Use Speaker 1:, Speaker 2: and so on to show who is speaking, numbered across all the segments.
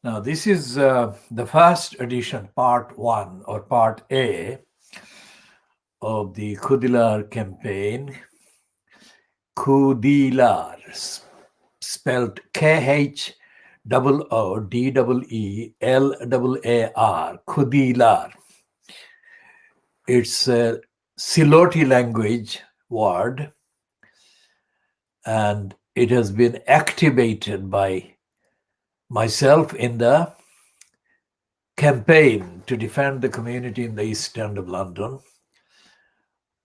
Speaker 1: Now, this is the first edition, part one or part A of the Khoodeelaar campaign. Khoodeelaar, spelled Khoodeelar, Khoodeelaar. It's a Siloti language word, and it has been activated by myself in the campaign to defend the community in the East End of London,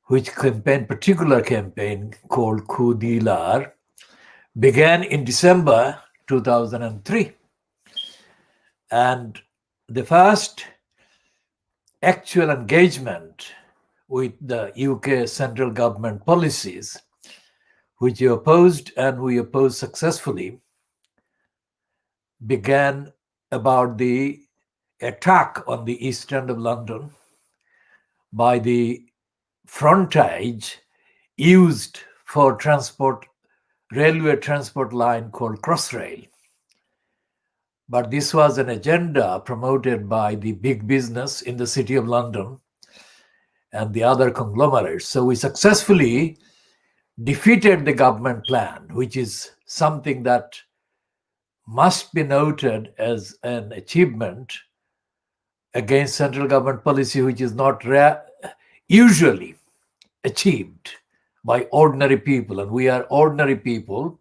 Speaker 1: which particular campaign called Khoodeelaar began in December 2003. And the first actual engagement with the UK central government policies, which we opposed successfully, began about the attack on the East End of London by the frontage used for railway transport line called Crossrail. But this was an agenda promoted by the big business in the City of London and the other conglomerates. So we successfully defeated the government plan, which is something that must be noted as an achievement against central government policy, which is not usually achieved by ordinary people. And we are ordinary people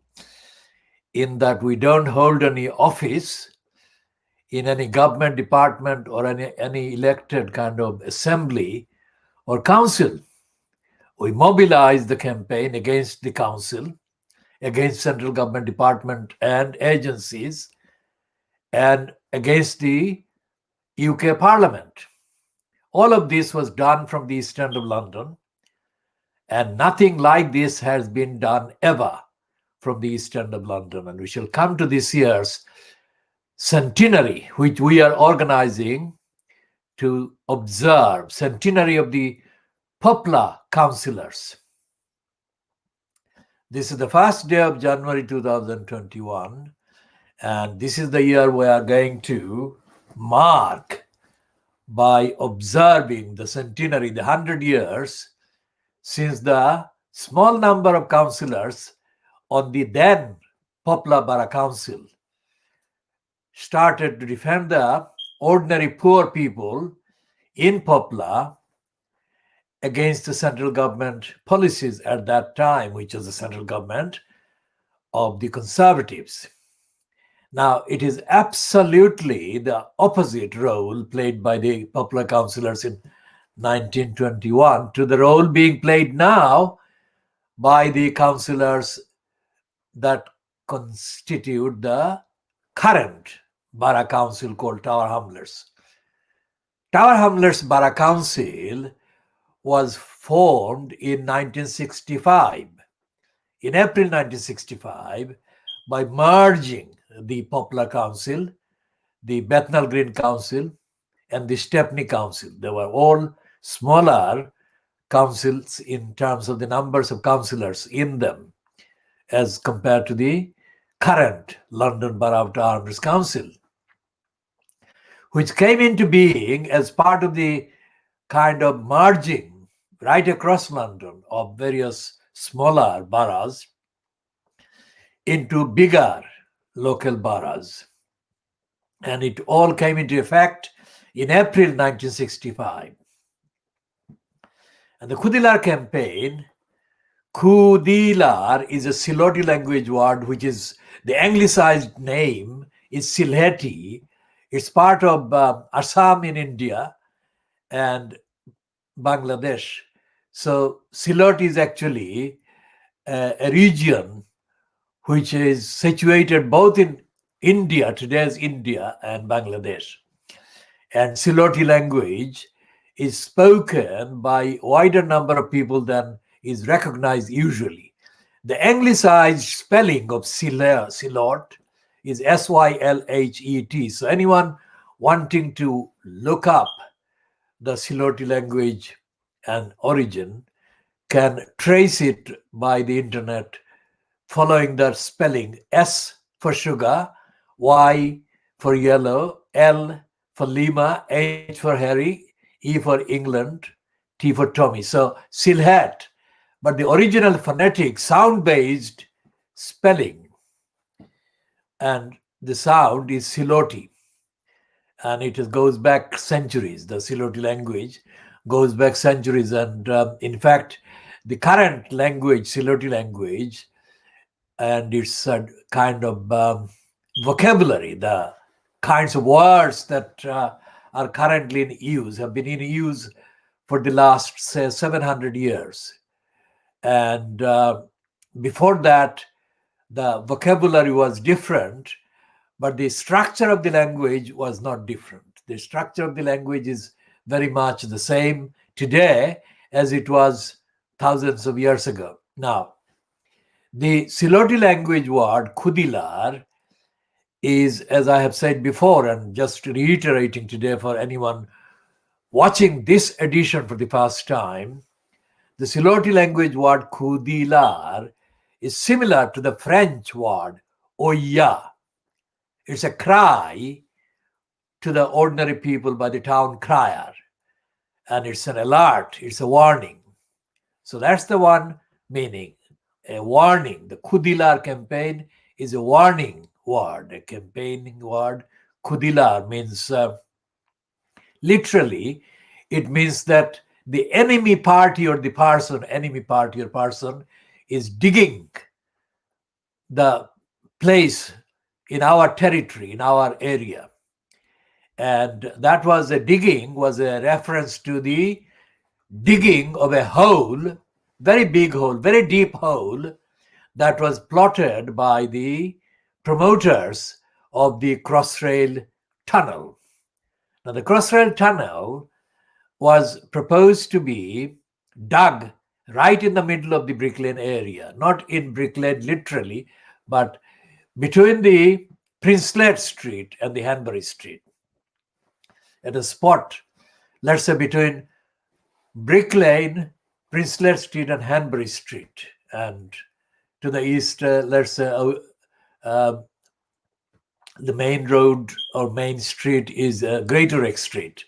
Speaker 1: in that we don't hold any office in any government department or any elected kind of assembly or council. We mobilize the campaign against the council, against central government department and agencies, and against the UK Parliament. All of this was done from the East End of London, and nothing like this has been done ever from the East End of London. And we shall come to this year's centenary, which we are organizing to observe, centenary of the Poplar councillors. This is the first day of January 2021, and this is the year we are going to mark by observing the centenary, the 100 years since the small number of councillors on the then Poplar Borough Council started to defend the ordinary poor people in Poplar against the central government policies at that time, which was the central government of the Conservatives. Now, it is absolutely the opposite role played by the Poplar councillors in 1921 to the role being played now by the councillors that constitute the current Borough Council called Tower Hamlets. Tower Hamlets Borough Council was formed in 1965, in April 1965, by merging the Poplar Council, the Bethnal Green Council, and the Stepney Council. They were all smaller councils in terms of the numbers of councillors in them as compared to the current London Borough of Tower Hamlets Council, which came into being as part of the kind of merging right across London of various smaller boroughs into bigger local boroughs. And it all came into effect in April 1965. And the Khoodeelaar campaign, Khoodeelaar is a Siloti language word, which is the anglicized name is Sylheti. It's part of Assam in India and Bangladesh. So Siloti is actually a region which is situated both in India, today's India, and Bangladesh. And Siloti language is spoken by a wider number of people than is recognized usually. The anglicized spelling of Silot is Sylhet. So anyone wanting to look up the Siloti language and origin can trace it by the internet following the spelling: S for sugar, Y for yellow, L for Lima, H for Harry, E for England, T for Tommy. So Sylhet, but the original phonetic sound-based spelling, and the sound is Siloti, and it goes back centuries. The Siloti language goes back centuries, and in fact, the current language, Siloti language, and its kind of vocabulary, the kinds of words that are currently in use, have been in use for the last, say, 700 years. And before that, the vocabulary was different, but the structure of the language was not different. The structure of the language is very much the same today as it was thousands of years ago. Now, the Siloti language word Khoodeelaar is, as I have said before, and just reiterating today for anyone watching this edition for the first time, the Siloti language word Khoodeelaar is similar to the French word Oya. It's a cry to the ordinary people by the town crier, and it's an alert, it's a warning. So that's the one meaning, a warning. The Khoodeelaar campaign is a warning word, a campaigning word. Khoodeelaar means, literally, it means that the enemy party or person is digging the place in our territory, in our area. And that was a reference to the digging of a hole, very big hole, very deep hole, that was plotted by the promoters of the Crossrail Tunnel. Now, the Crossrail Tunnel was proposed to be dug right in the middle of the Brick Lane area, not in Brick Lane literally, but between the Princelet Street and the Hanbury Street, at a spot, let's say, between Brick Lane, Princelet Street, and Hanbury Street, and to the east, let's say, the main road or main street is Greatorex Street.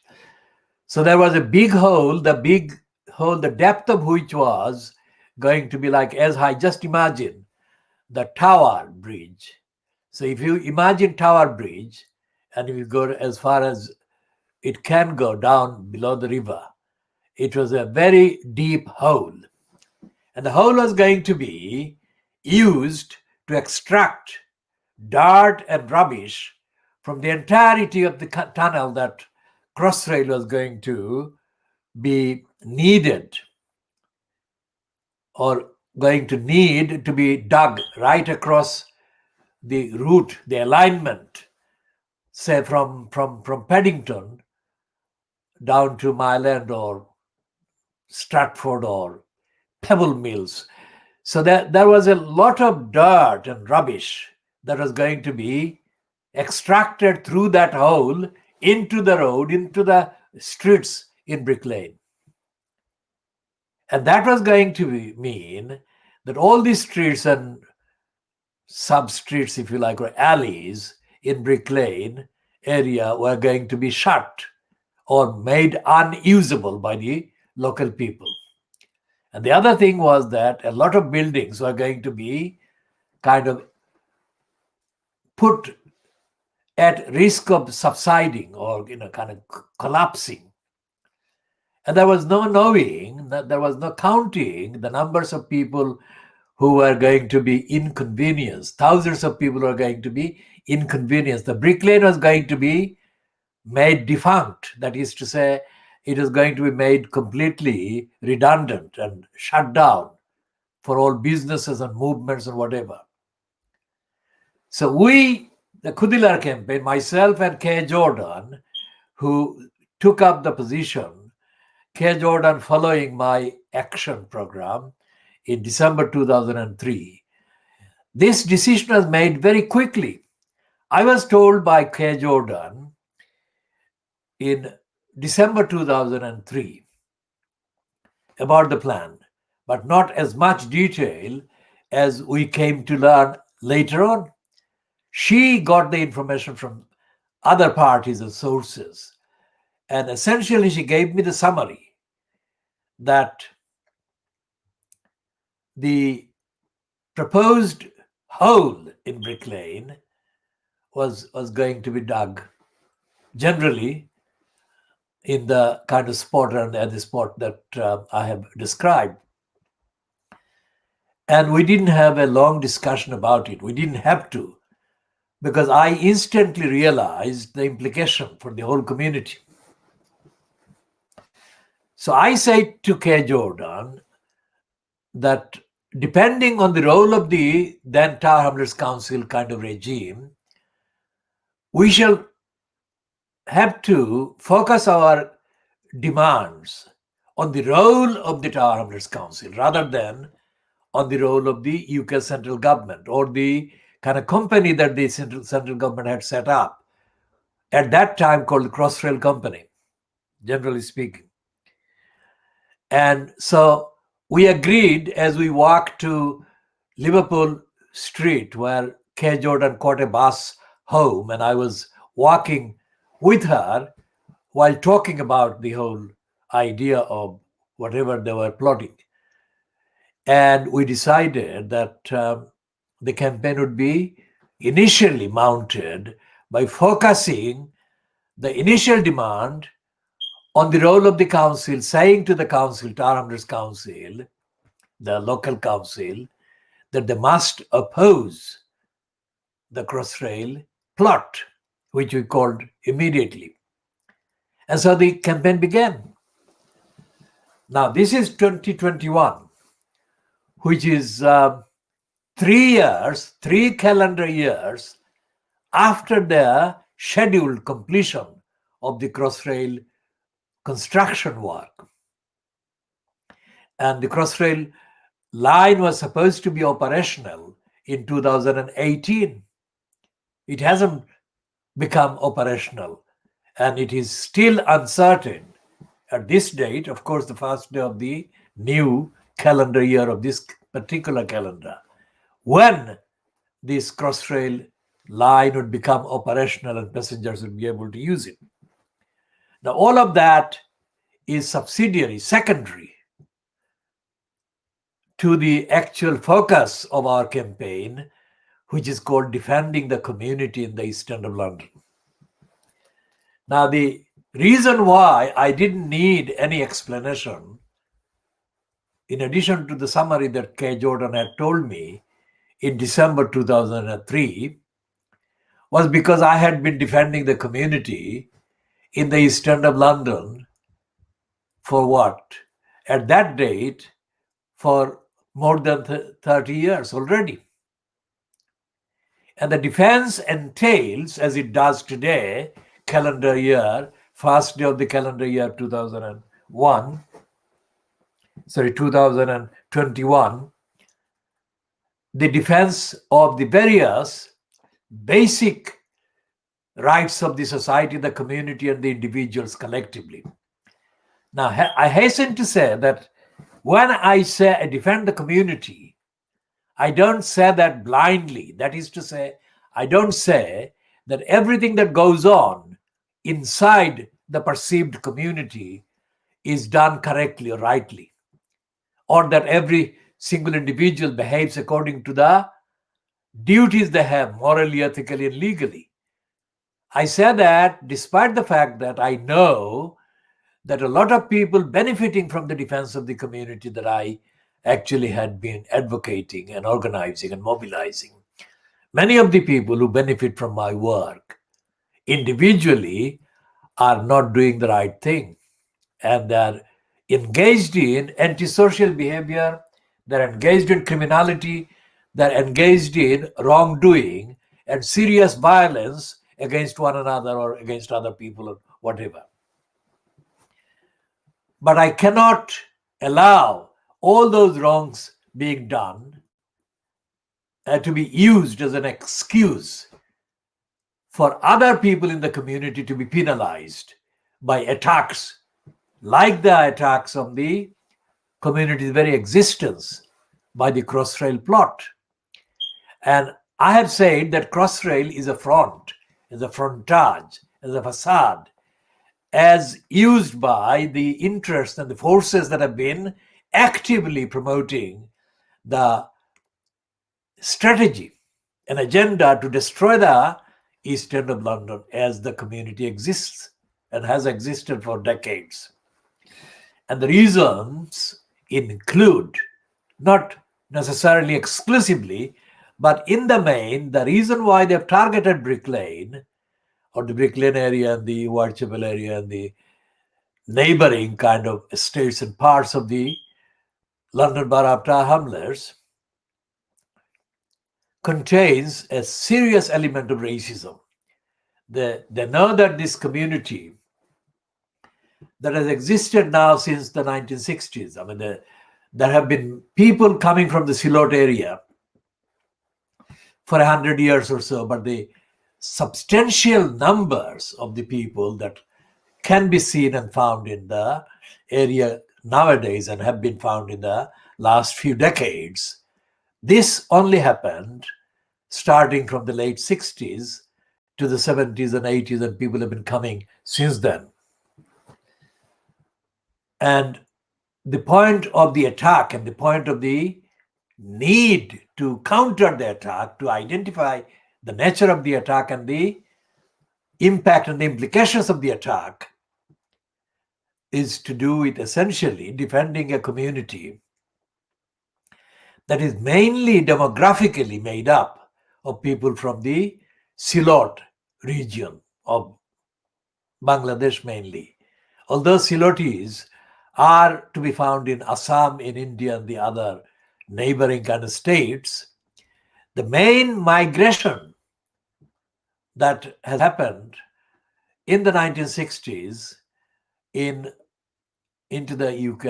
Speaker 1: So there was a big hole, the depth of which was going to be like as high. Just imagine the Tower Bridge. So if you imagine Tower Bridge, and if you go as far as it can go down below the river, it was a very deep hole. And the hole was going to be used to extract dirt and rubbish from the entirety of the tunnel that Crossrail was going to be needed, or going to need to be dug right across the route, the alignment, say from Paddington down to Mile End or Stratford or Pebble Mills. So there was a lot of dirt and rubbish that was going to be extracted through that hole into the road, into the streets in Brick Lane. And that was going to mean that all these streets and sub-streets, if you like, or alleys in Brick Lane area were going to be shut or made unusable by the local people. And the other thing was that a lot of buildings were going to be kind of put at risk of subsiding or kind of collapsing. And there was no knowing, there was no counting the numbers of people who were going to be inconvenienced. Thousands of people were going to be inconvenienced. The Brick Lane was going to be made defunct. That is to say, it is going to be made completely redundant and shut down for all businesses and movements and whatever. So we, the Khoodeelaar campaign, myself and K. Jordan, who took up the position, K. Jordan following my action program in December 2003, this decision was made very quickly. I was told by K. Jordan in December 2003 about the plan, but not as much detail as we came to learn later on. She got the information from other parties and sources. And essentially, she gave me the summary that the proposed hole in Brick Lane was going to be dug generally in the kind of spot and at the spot that I have described. And we didn't have a long discussion about it. We didn't have to, because I instantly realized the implication for the whole community. So I said to K. Jordan that depending on the role of the then Tower Hamlets Council kind of regime, we shall have to focus our demands on the role of the Tower Hamlets Council rather than on the role of the UK central government or the kind of company that the central government had set up at that time called the Crossrail Company, generally speaking. And so we agreed as we walked to Liverpool Street, where K. Jordan caught a bus home, and I was walking with her while talking about the whole idea of whatever they were plotting. And we decided that the campaign would be initially mounted by focusing the initial demand on the role of the council, saying to the council, Tower Hamlets Council, the local council, that they must oppose the Crossrail plot, which we called immediately. And so the campaign began. Now, this is 2021, which is 3 calendar years after the scheduled completion of the Crossrail construction work. And the Crossrail line was supposed to be operational in 2018. It hasn't become operational, and it is still uncertain at this date, of course, the first day of the new calendar year of this particular calendar, when this Crossrail line would become operational and passengers would be able to use it. Now, all of that is subsidiary, secondary to the actual focus of our campaign, which is called defending the community in the East End of London. Now, the reason why I didn't need any explanation, in addition to the summary that K. Jordan had told me in December 2003, was because I had been defending the community in the East End of London for what? At that date, for more than 30 years already. And the defense entails, as it does today, calendar year, first day of the calendar year 2021, the defense of the various basic rights of the society, the community, and the individuals collectively. Now, I hasten to say that when I say I defend the community, I don't say that blindly. That is to say, I don't say that everything that goes on inside the perceived community is done correctly or rightly, or that every single individual behaves according to the duties they have morally, ethically, and legally. I say that despite the fact that I know that a lot of people benefiting from the defense of the community that I actually had been advocating and organizing and mobilizing, many of the people who benefit from my work individually are not doing the right thing, and they're engaged in antisocial behavior, they're engaged in criminality, they're engaged in wrongdoing and serious violence against one another or against other people or whatever. But I cannot allow all those wrongs being done to be used as an excuse for other people in the community to be penalized by attacks like the attacks on the community's very existence by the Crossrail plot. And I have said that Crossrail is a front as a frontage, as a facade, as used by the interests and the forces that have been actively promoting the strategy, an agenda to destroy the East End of London as the community exists and has existed for decades. And the reasons include, not necessarily exclusively, but in the main, the reason why they've targeted Brick Lane, or the Brick Lane area and the Whitechapel area and the neighboring kind of estates and parts of the London Borough of Tower Hamlets, contains a serious element of racism. They know that this community that has existed now since the 1960s, I mean, there have been people coming from the Silot area for 100 years or so, but the substantial numbers of the people that can be seen and found in the area nowadays and have been found in the last few decades, this only happened starting from the late 60s to the 70s and 80s, and people have been coming since then. And the point of the attack and the point of the need to counter the attack, to identify the nature of the attack and the impact and the implications of the attack, is to do with essentially defending a community that is mainly demographically made up of people from the Silot region of Bangladesh mainly. Although Silotis are to be found in Assam, in India, and the other neighboring kind of states, the main migration that has happened in the 1960s into the UK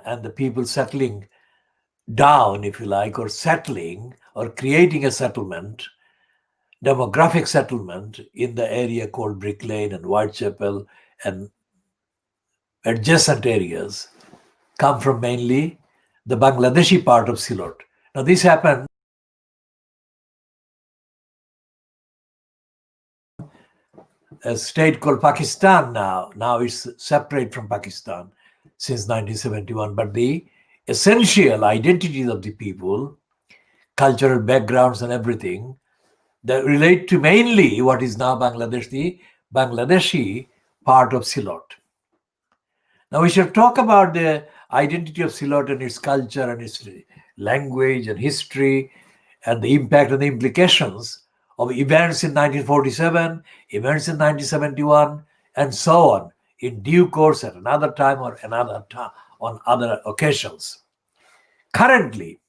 Speaker 1: and the people settling down, if you like, or settling or creating a settlement, demographic settlement in the area called Brick Lane and Whitechapel and adjacent areas, come from mainly the Bangladeshi part of Silot. Now this happened a state called Pakistan now. Now it's separate from Pakistan since 1971. But the essential identities of the people, cultural backgrounds and everything, that relate to mainly what is now Bangladesh, the Bangladeshi part of Silot. Now we shall talk about the identity of Silot and its culture and its language and history and the impact and the implications of events in 1947, events in 1971, and so on, in due course at another time or another time on other occasions. Currently,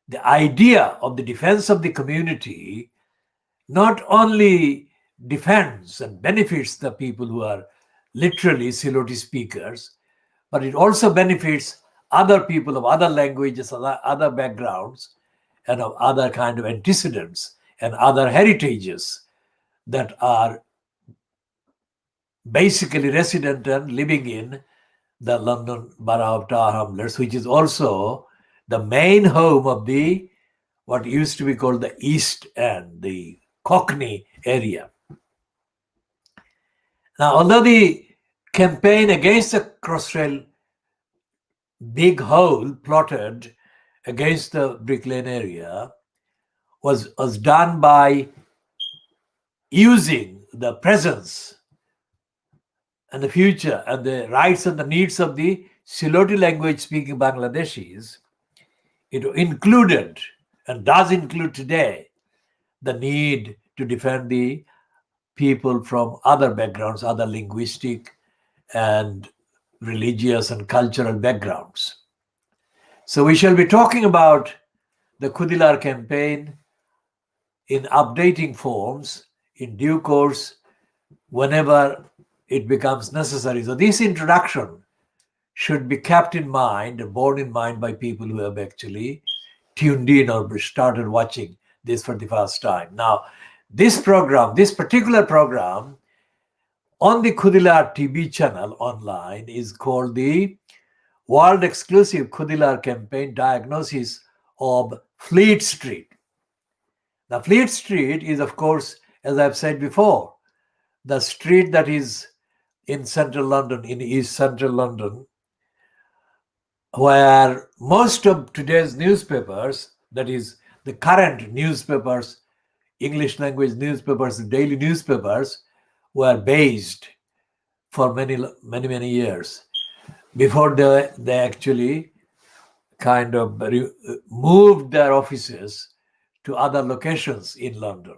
Speaker 1: the idea of the defense of the community not only defends and benefits the people who are literally Siloti speakers, but it also benefits other people of other languages, other backgrounds, and of other kind of antecedents and other heritages that are basically resident and living in the London Borough of Tower Hamlets, which is also the main home of the what used to be called the East End, the Cockney area. Now, although the campaign against the Crossrail big hole plotted against the Brick Lane area was done by using the presence and the future and the rights and the needs of the Siloti language speaking Bangladeshis, it included and does include today the need to defend the people from other backgrounds, other linguistic and religious and cultural backgrounds. So we shall be talking about the Khoodeelaar campaign in updating forms in due course whenever it becomes necessary. So this introduction should be kept in mind and borne in mind by people who have actually tuned in or started watching this for the first time. Now, this particular program on the KhoodeelaarTV channel online is called the World Exclusive Khoodeelaar Campaign Diagnosis of Fleet Street. Now, Fleet Street is, of course, as I've said before, the street that is in central London, in East Central London, where most of today's newspapers, that is the current newspapers, English language newspapers, daily newspapers, were based for many years before they actually kind of moved their offices to other locations in London.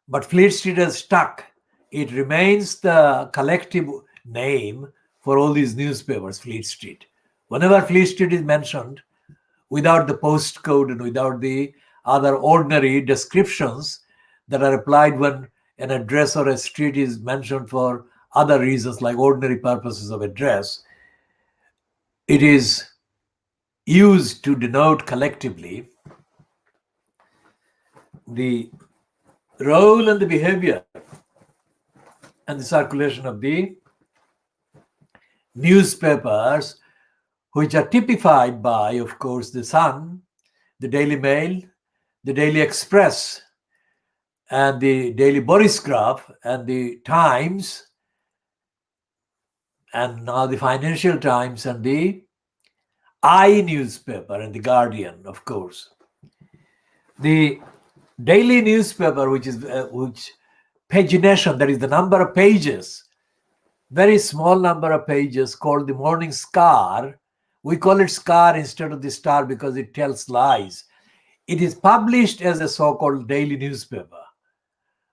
Speaker 1: But Fleet Street has stuck. It remains the collective name for all these newspapers, Fleet Street. Whenever Fleet Street is mentioned, without the postcode and without the other ordinary descriptions that are applied when an address or a street is mentioned for other reasons like ordinary purposes of address, it is used to denote collectively the role and the behavior and the circulation of the newspapers, which are typified by, of course, the Sun, the Daily Mail, the Daily Express, and the Daily Borisgraph, and the Times, and now the Financial Times, and the I newspaper, and the Guardian, of course. The daily newspaper, which pagination, that is the number of pages, very small number of pages, called the Morning Star. We call it Scar instead of the Star because it tells lies. It is published as a so-called daily newspaper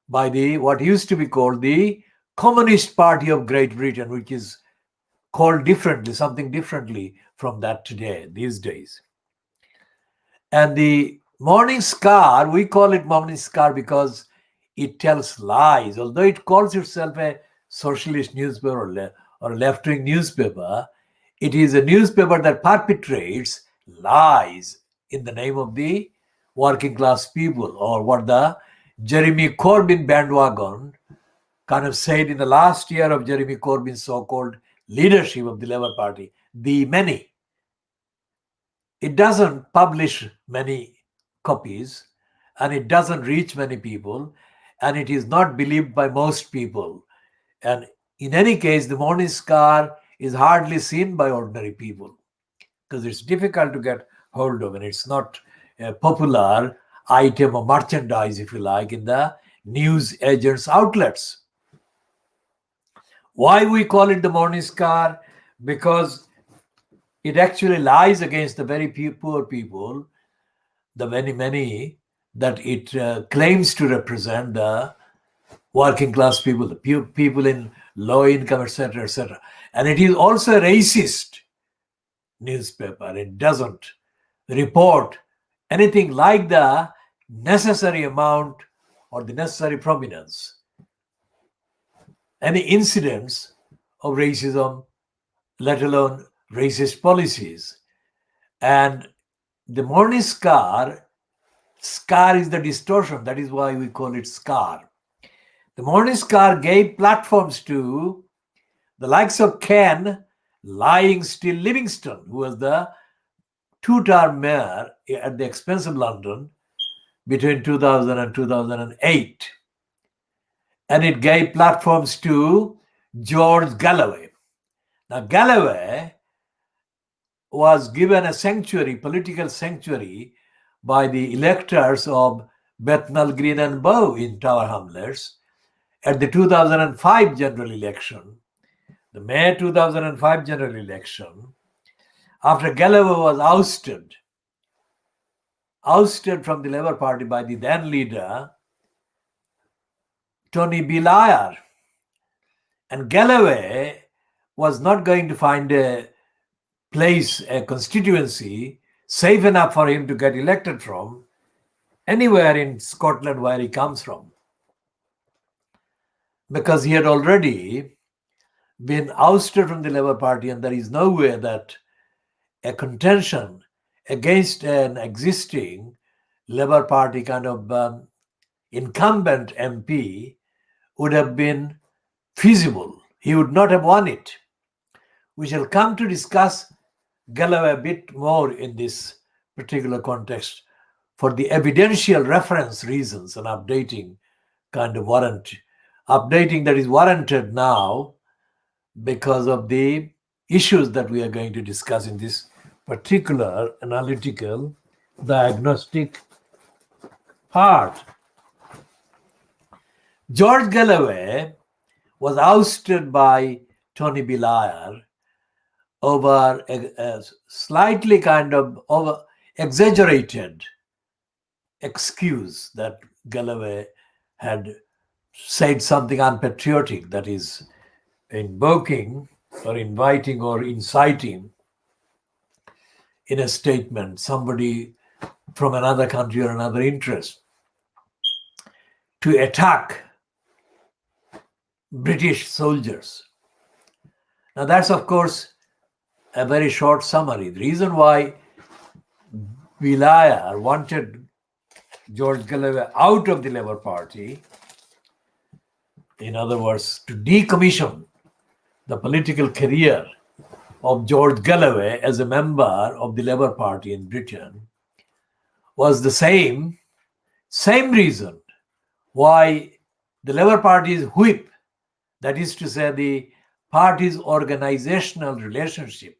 Speaker 1: by the what used to be called the Communist Party of Great Britain, which is called differently, something differently from that today, these days. And the Morning Star, we call it Morning Star because it tells lies. Although it calls itself a socialist newspaper or a left-wing newspaper, it is a newspaper that perpetrates lies in the name of the working class people, or what the Jeremy Corbyn bandwagon kind of said in the last year of Jeremy Corbyn's so-called leadership of the Labour Party, the many. It doesn't publish many copies, and it doesn't reach many people, and it is not believed by most people. And in any case, the Morning Star is hardly seen by ordinary people because it's difficult to get hold of, and it's not a popular item of merchandise, if you like, in the news agents' outlets. Why we call it the Morning Star? Because it actually lies against the very poor people, the many that it claims to represent, the working class people, the people in low income, etc., etc. And it is also a racist newspaper. It doesn't report anything like the necessary amount or the necessary prominence, any incidents of racism, let alone racist policies. And the Morning Scar is the distortion. That is why we call it Scar. The Morning Scar gave platforms to the likes of Ken Lying Still Livingston, who was the two-term mayor at the expense of London between 2000 and 2008. And it gave platforms to George Galloway. Now, Galloway was given a sanctuary, political sanctuary, by the electors of Bethnal Green and Bow in Tower Hamlets at the 2005 general election, the May 2005 general election, after Galloway was ousted from the Labour Party by the then leader, Tony Blair. And Galloway was not going to find a place, a constituency, safe enough for him to get elected from anywhere in Scotland where he comes from, because he had already been ousted from the Labour Party, and there is no way that a contention against an existing Labour Party kind of incumbent MP would have been feasible. He would not have won it. We shall come to discuss Galloway a bit more in this particular context for the evidential reference reasons, an updating kind of updating that is warranted now because of the issues that we are going to discuss in this particular analytical diagnostic part. George Galloway was ousted by Tony Blair over a slightly kind of over exaggerated excuse that Galloway had said something unpatriotic, that is invoking or inviting or inciting in a statement somebody from another country or another interest to attack British soldiers. Now that's of course a very short summary. The reason why Blair wanted George Galloway out of the Labour Party, in other words, to decommission the political career of George Galloway as a member of the Labour Party in Britain, was the same reason why the Labour Party's whip, that is to say the party's organizational relationship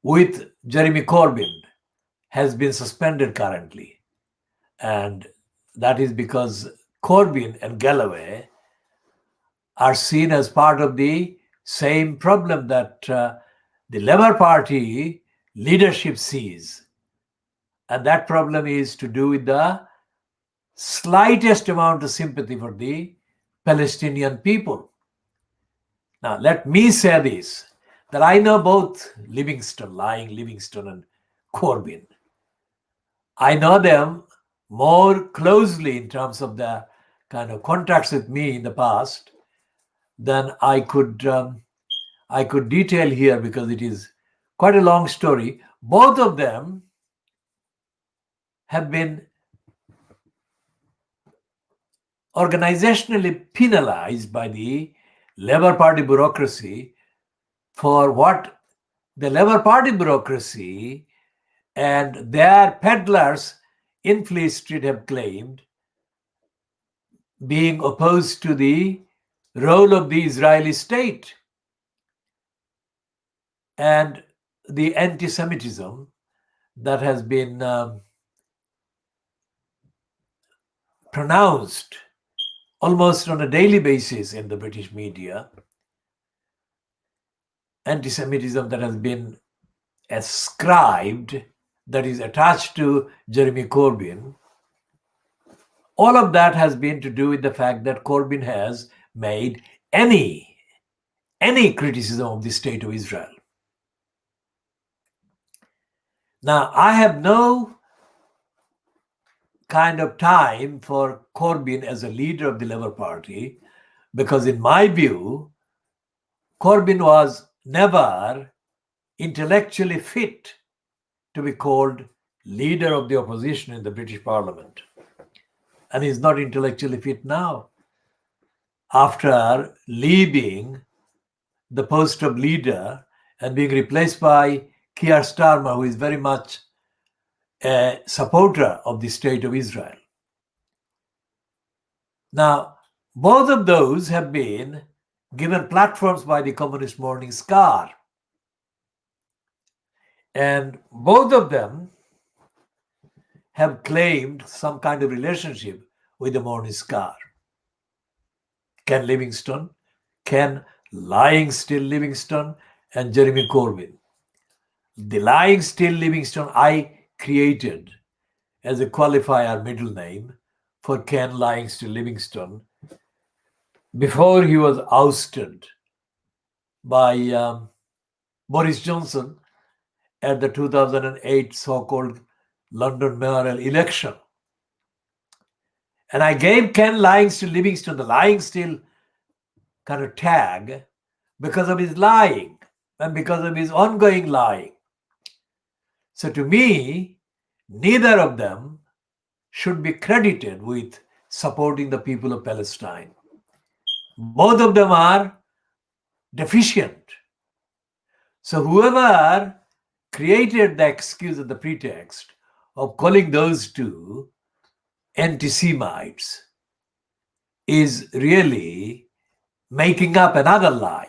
Speaker 1: with Jeremy Corbyn, has been suspended currently. And that is because Corbyn and Galloway are seen as part of the same problem that the Labour Party leadership sees. And that problem is to do with the slightest amount of sympathy for the Palestinian people. Now, let me say this, that I know both lying Livingstone and Corbyn. I know them more closely in terms of the kind of contacts with me in the past than I could detail here, because it is quite a long story. Both of them have been organizationally penalized by the Labour Party bureaucracy for what the Labour Party bureaucracy and their peddlers in Fleet Street have claimed, being opposed to the role of the Israeli state and the anti-Semitism that has been pronounced almost on a daily basis in the British media, anti-Semitism that has been ascribed, that is attached to Jeremy Corbyn. All of that has been to do with the fact that Corbyn has made any criticism of the state of Israel. Now, I have no kind of time for Corbyn as a leader of the Labour Party, because in my view, Corbyn was never intellectually fit to be called leader of the opposition in the British Parliament. And he's not intellectually fit now, after leaving the post of leader and being replaced by Keir Starmer, who is very much a supporter of the state of Israel. Now, both of those have been given platforms by the Communist Morning Star. And both of them have claimed some kind of relationship with the Morning Star. Ken Lying Still Livingstone, and Jeremy Corbyn. The Lying Still Livingstone I created as a qualifier middle name for Ken Lying Still Livingstone before he was ousted by Boris Johnson at the 2008 so-called London mayoral election. And I gave Ken Lying Still Livingstone the Lying Still kind of tag because of his lying and because of his ongoing lying. So to me, neither of them should be credited with supporting the people of Palestine. Both of them are deficient. So whoever created the excuse or the pretext of calling those two anti-Semites is really making up another lie,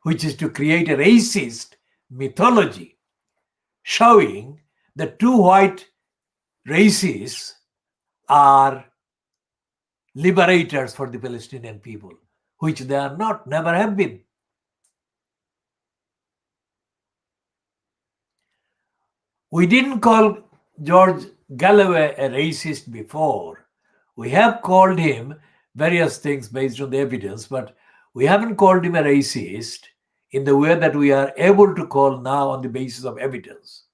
Speaker 1: which is to create a racist mythology showing that two white racists are liberators for the Palestinian people, which they are not, never have been. We didn't call George Galloway a racist before. We have called him various things based on the evidence, but we haven't called him a racist in the way that we are able to call now on the basis of evidence.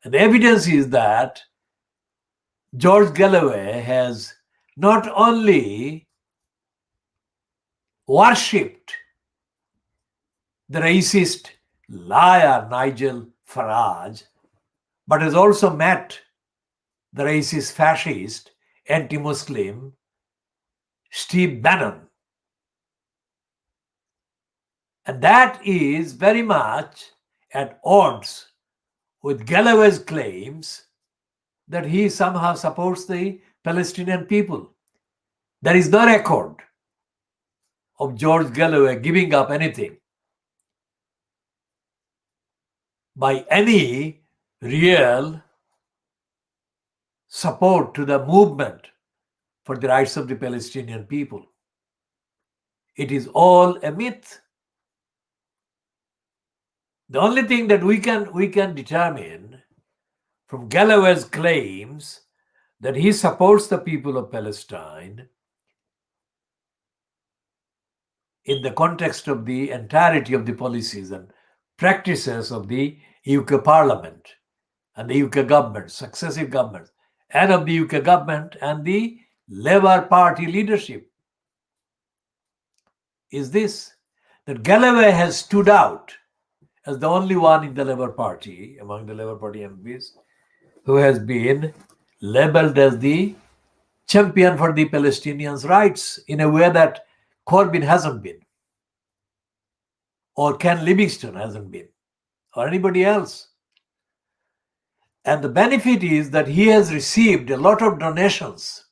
Speaker 1: And the evidence is that George Galloway has not only worshipped the racist liar Nigel Farage, but has also met the racist fascist anti-Muslim Steve Bannon. And that is very much at odds with Galloway's claims that he somehow supports the Palestinian people. There is no record of George Galloway giving up anything by any real support to the movement for the rights of the Palestinian people. It is all a myth. The only thing that we can determine from Galloway's claims that he supports the people of Palestine in the context of the entirety of the policies and practices of the UK Parliament and the UK government, successive governments, and of the UK government and the Labour Party leadership, is this, that Galloway has stood out as the only one in the Labour Party, among the Labour Party MPs, who has been labelled as the champion for the Palestinians' rights in a way that Corbyn hasn't been, or Ken Livingstone hasn't been, or anybody else. And the benefit is that he has received a lot of donations,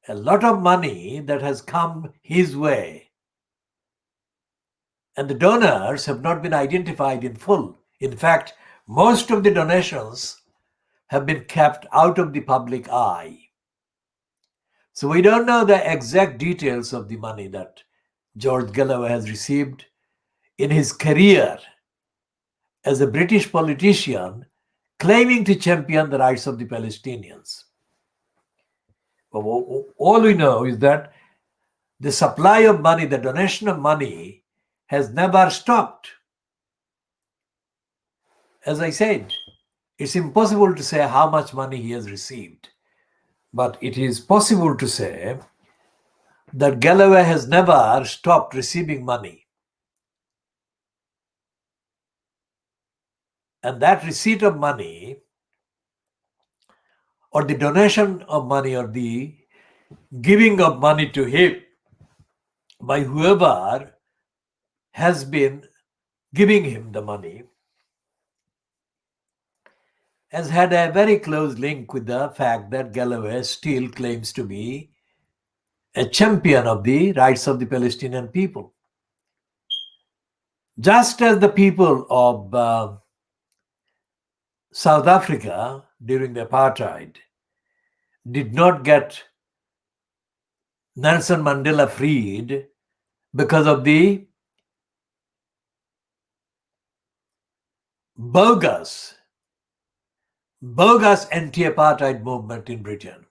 Speaker 1: a lot of money that has come his way. And the donors have not been identified in full. In fact, most of the donations have been kept out of the public eye. So we don't know the exact details of the money that George Galloway has received in his career as a British politician claiming to champion the rights of the Palestinians. But all we know is that the supply of money, the donation of money, has never stopped. As I said, it's impossible to say how much money he has received, but it is possible to say that Galloway has never stopped receiving money. And that receipt of money, or the donation of money, or the giving of money to him by whoever has been giving him the money, has had a very close link with the fact that Galloway still claims to be a champion of the rights of the Palestinian people. Just as the people of South Africa during the apartheid did not get Nelson Mandela freed because of the bogus anti-apartheid movement in Britain.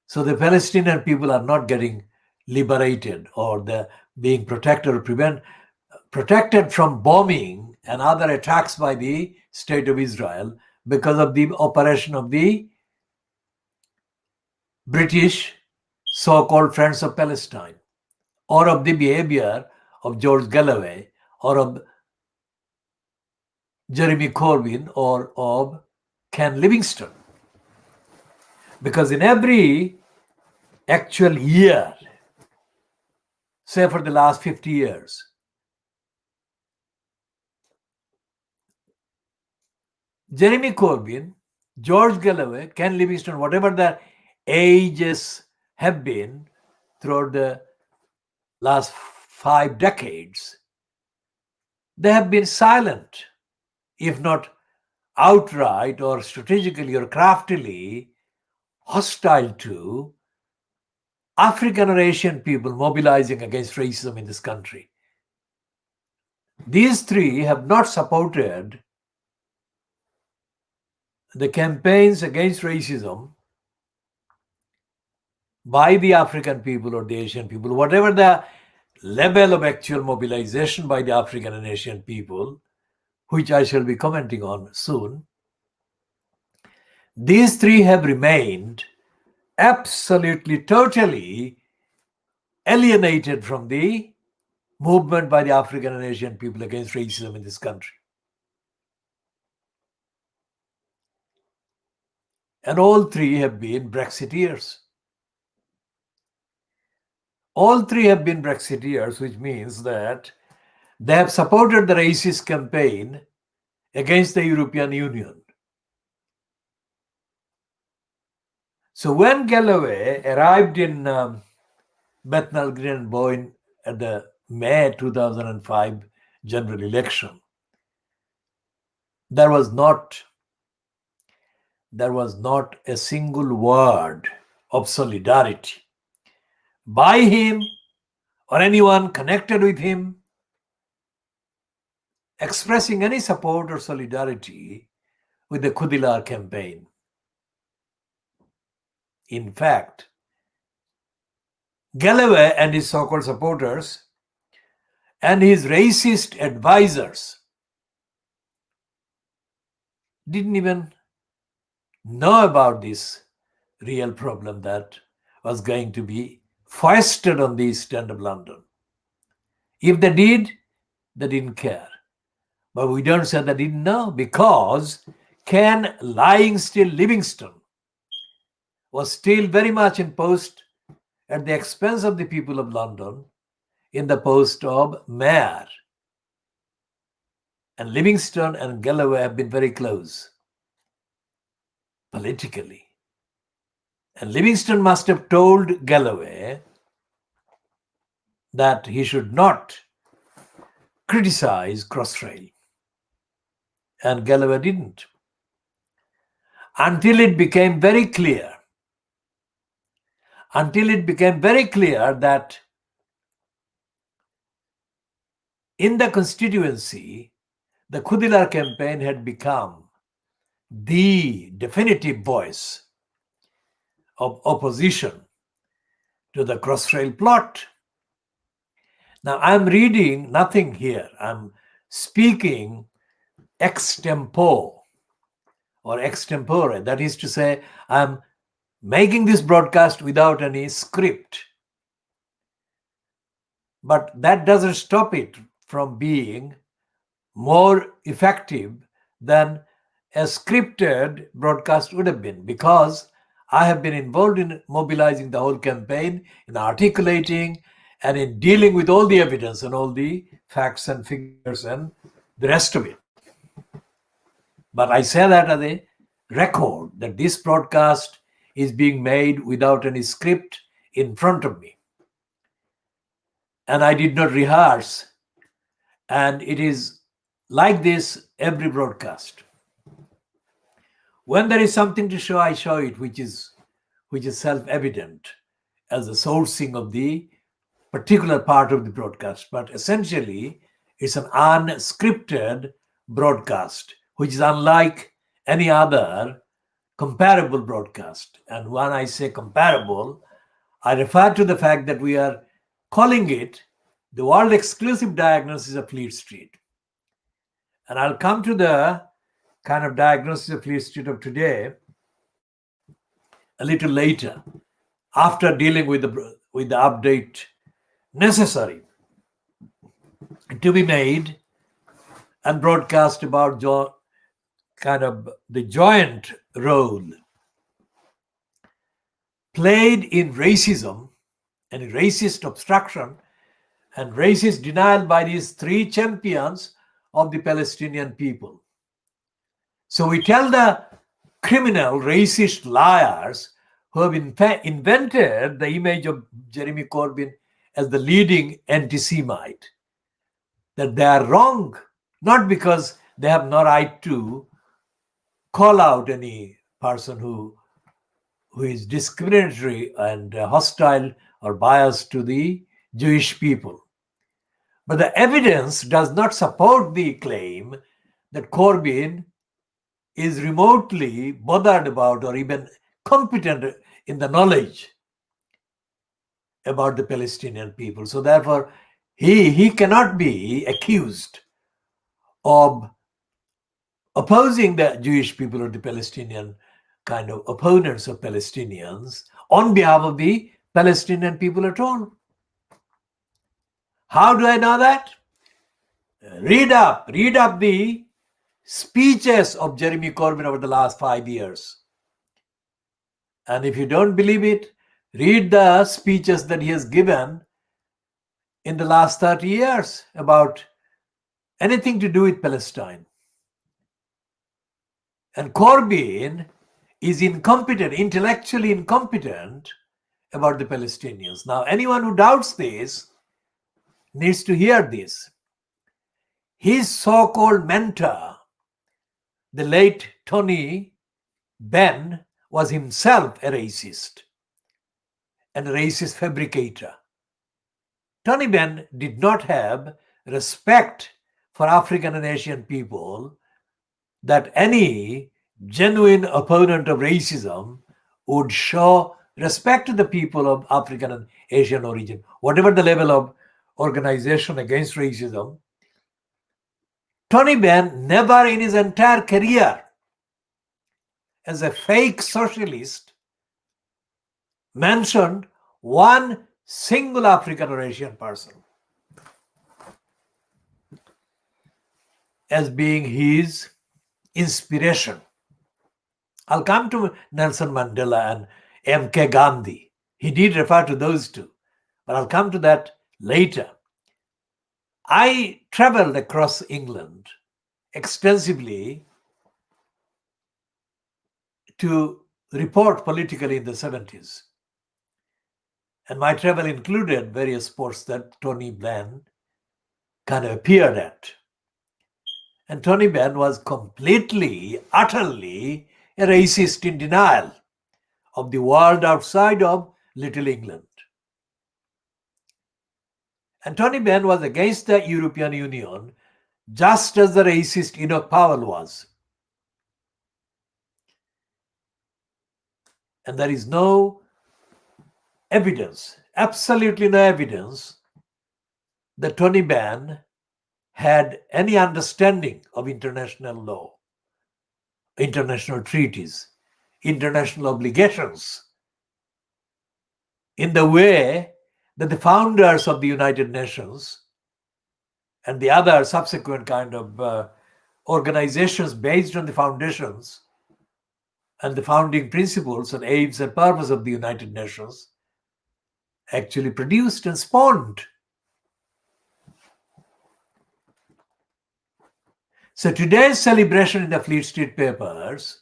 Speaker 1: So the Palestinian people are not getting liberated, or they're being protected or protected from bombing and other attacks by the State of Israel because of the operation of the British so-called Friends of Palestine, or of the behavior of George Galloway, or of Jeremy Corbyn, or of Ken Livingstone. Because in every actual year, say for the last 50 years, Jeremy Corbyn George Galloway, Ken Livingstone, whatever the ages have been throughout the last 5 decades, they have been silent, if not outright or strategically or craftily hostile to African or Asian people mobilizing against racism in this country. These three have not supported the campaigns against racism by the African people or the Asian people, whatever the level of actual mobilization by the African and Asian people, which I shall be commenting on soon. These three have remained absolutely, totally alienated from the movement by the African and Asian people against racism in this country. And all three have been Brexiteers. All three have been Brexiteers, which means that they have supported the racist campaign against the European Union. So when Galloway arrived in Bethnal Green and Boyne at the May 2005 general election, there was not a single word of solidarity by him or anyone connected with him expressing any support or solidarity with the Khoodeelaar campaign. In fact, Galloway and his so-called supporters and his racist advisors didn't even know about this real problem that was going to be foisted on the East End of London. If they did, they didn't care. But we don't say they didn't know, because Ken lying still Livingstone was still very much in post at the expense of the people of London in the post of mayor. And Livingstone and Galloway have been very close politically. And Livingstone must have told Galloway that he should not criticize Crossrail. And Galloway didn't. Until it became very clear that in the constituency, the Khoodeelaar campaign had become the definitive voice of opposition to the Crossrail plot. Now, I'm reading nothing here. I'm speaking extempore or extempore. That is to say, I'm making this broadcast without any script. But that doesn't stop it from being more effective than a scripted broadcast would have been, because I have been involved in mobilizing the whole campaign, in articulating and in dealing with all the evidence and all the facts and figures and the rest of it. But I say that as a record that this broadcast is being made without any script in front of me. And I did not rehearse. And it is like this every broadcast. When there is something to show, I show it, which is self-evident as the sourcing of the particular part of the broadcast. But essentially, it's an unscripted broadcast, which is unlike any other comparable broadcast. And when I say comparable, I refer to the fact that we are calling it the world exclusive diagnosis of Fleet Street. And I'll come to the kind of diagnosis of Fleet Street of today a little later, after dealing with the update necessary to be made and broadcast about kind of the joint role played in racism and racist obstruction and racist denial by these three champions of the Palestinian people. So we tell the criminal, racist liars who have invented the image of Jeremy Corbyn as the leading anti-Semite, that they are wrong, not because they have no right to call out any person who is discriminatory and hostile or biased to the Jewish people. But the evidence does not support the claim that Corbyn is remotely bothered about or even competent in the knowledge about the Palestinian people. So therefore, he cannot be accused of opposing the Jewish people or the Palestinian kind of opponents of Palestinians on behalf of the Palestinian people at all. How do I know that? Read up the speeches of Jeremy Corbyn over the last 5 years. And if you don't believe it, read the speeches that he has given in the last 30 years about anything to do with Palestine. And Corbyn is incompetent, intellectually incompetent about the Palestinians. Now, anyone who doubts this needs to hear this. His so-called mentor, the late Tony Benn, was himself a racist and a racist fabricator. Tony Benn did not have respect for African and Asian people that any genuine opponent of racism would show respect to the people of African and Asian origin, whatever the level of organization against racism. Tony Benn never in his entire career as a fake socialist mentioned one single African or Asian person as being his inspiration. I'll come to Nelson Mandela and M.K. Gandhi. He did refer to those two, but I'll come to that later. I traveled across England extensively to report politically in the 70s. And my travel included various sports that Tony Benn kind of appeared at. And Tony Benn was completely, utterly a racist in denial of the world outside of Little England. And Tony Benn was against the European Union just as the racist Enoch Powell was. And there is no evidence, absolutely no evidence, that Tony Benn had any understanding of international law, international treaties, international obligations in the way that the founders of the United Nations and the other subsequent kind of organizations based on the foundations and the founding principles and aims and purpose of the United Nations actually produced and spawned. So today's celebration in the Fleet Street papers,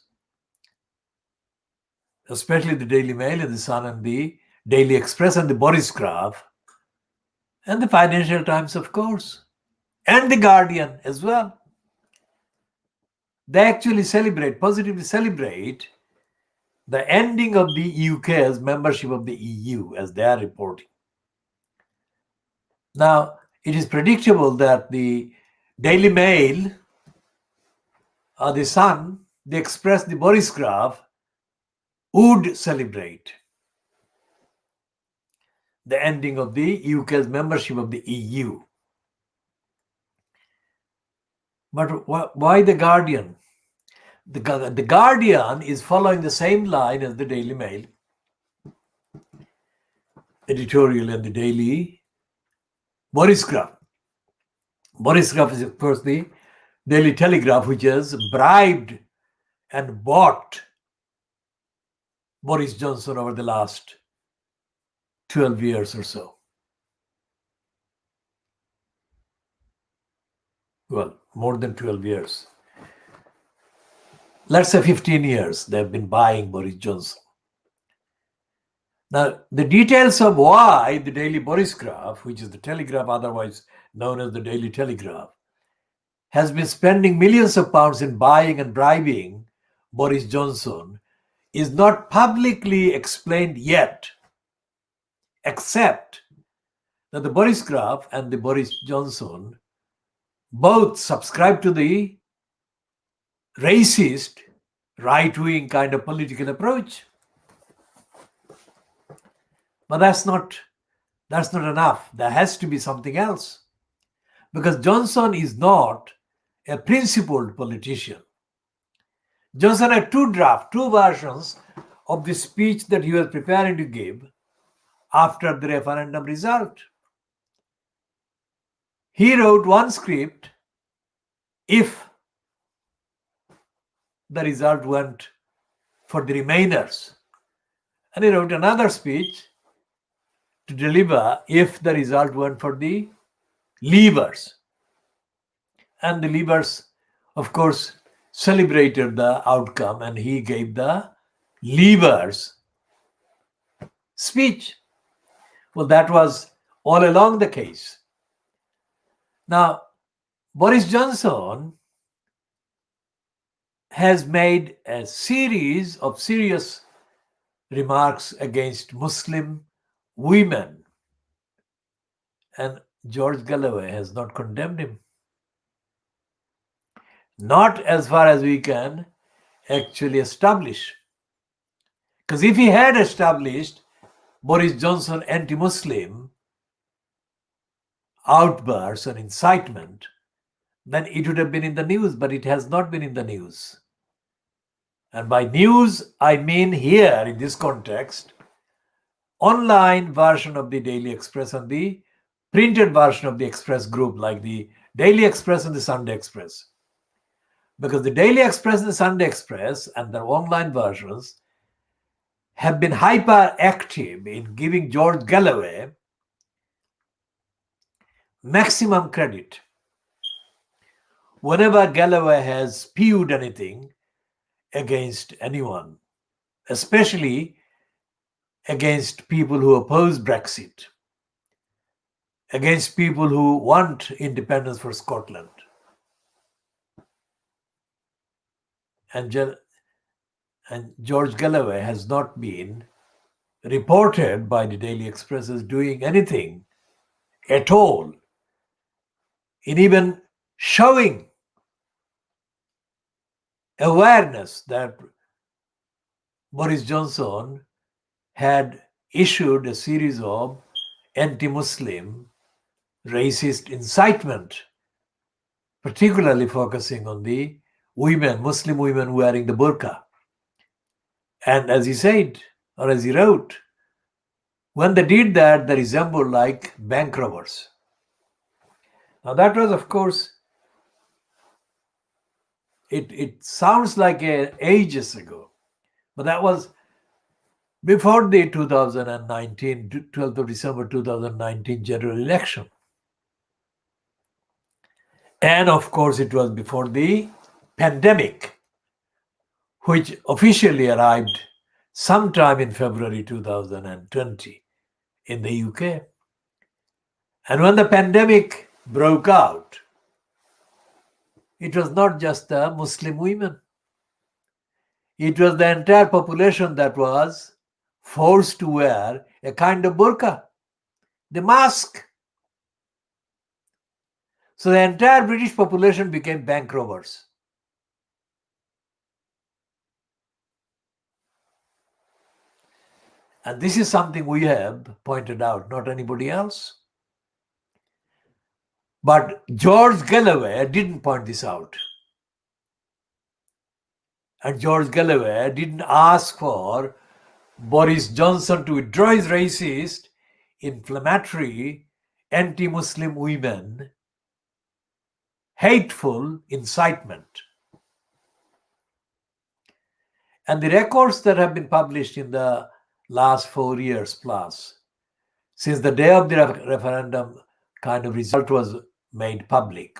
Speaker 1: especially the Daily Mail and the Sun and the Daily Express and the Boris Graph, and the Financial Times, of course, and the Guardian as well, they actually positively celebrate the ending of the UK's membership of the EU, as they are reporting. Now, it is predictable that the Daily Mail, the Sun, the Express, the Boris Graph would celebrate the ending of the UK's membership of the EU. But why the Guardian? The Guardian is following the same line as the Daily Mail editorial and the Daily Boris Graph. Boris Graph is, of course, the Daily Telegraph, which has bribed and bought Boris Johnson over the last 12 years or so. Well, more than 12 years. let's say 15 years, they've been buying Boris Johnson. Now, the details of why the Daily Boris Graph, which is the Telegraph, otherwise known as the Daily Telegraph, has been spending millions of pounds in buying and bribing Boris Johnson is not publicly explained yet, except that the Boris Graph and the Boris Johnson both subscribe to the racist, right-wing kind of political approach. But that's not enough. There has to be something else. Because Johnson is not a principled politician. Johnson had two versions of the speech that he was preparing to give after the referendum result. He wrote one script if the result went for the Remainers. And he wrote another speech to deliver if the result went for the Leavers. And the Leavers, of course, celebrated the outcome, and he gave the Leavers speech. Well, that was all along the case. Now, Boris Johnson has made a series of serious remarks against Muslim women, and George Galloway has not condemned him. Not as far as we can actually establish. Because if he had established Boris Johnson anti-Muslim outbursts and incitement, then it would have been in the news, but it has not been in the news. And by news, I mean here, in this context, online version of the Daily Express and the printed version of the Express group, like the Daily Express and the Sunday Express. Because the Daily Express and the Sunday Express and their online versions have been hyperactive in giving George Galloway maximum credit. Whenever Galloway has spewed anything against anyone, especially against people who oppose Brexit, against people who want independence for Scotland, and George Galloway has not been reported by the Daily Express as doing anything at all in even showing awareness that Boris Johnson had issued a series of anti-Muslim racist incitement, particularly focusing on the women, Muslim women wearing the burqa. And as he said, or as he wrote, when they did that, they resembled like bank robbers. Now that was, of course, it sounds like ages ago, but that was before the 2019, 12th of December 2019 general election. And of course, it was before the pandemic, which officially arrived sometime in February 2020 in the UK. And when the pandemic broke out, it was not just the Muslim women. It was the entire population that was forced to wear a kind of burqa, the mask. So the entire British population became bank robbers. And this is something we have pointed out, not anybody else. But George Galloway didn't point this out. And George Galloway didn't ask for Boris Johnson to withdraw his racist, inflammatory, anti-Muslim women, hateful incitement. And the records that have been published in the last 4 years plus, since the day of the referendum kind of result was made public,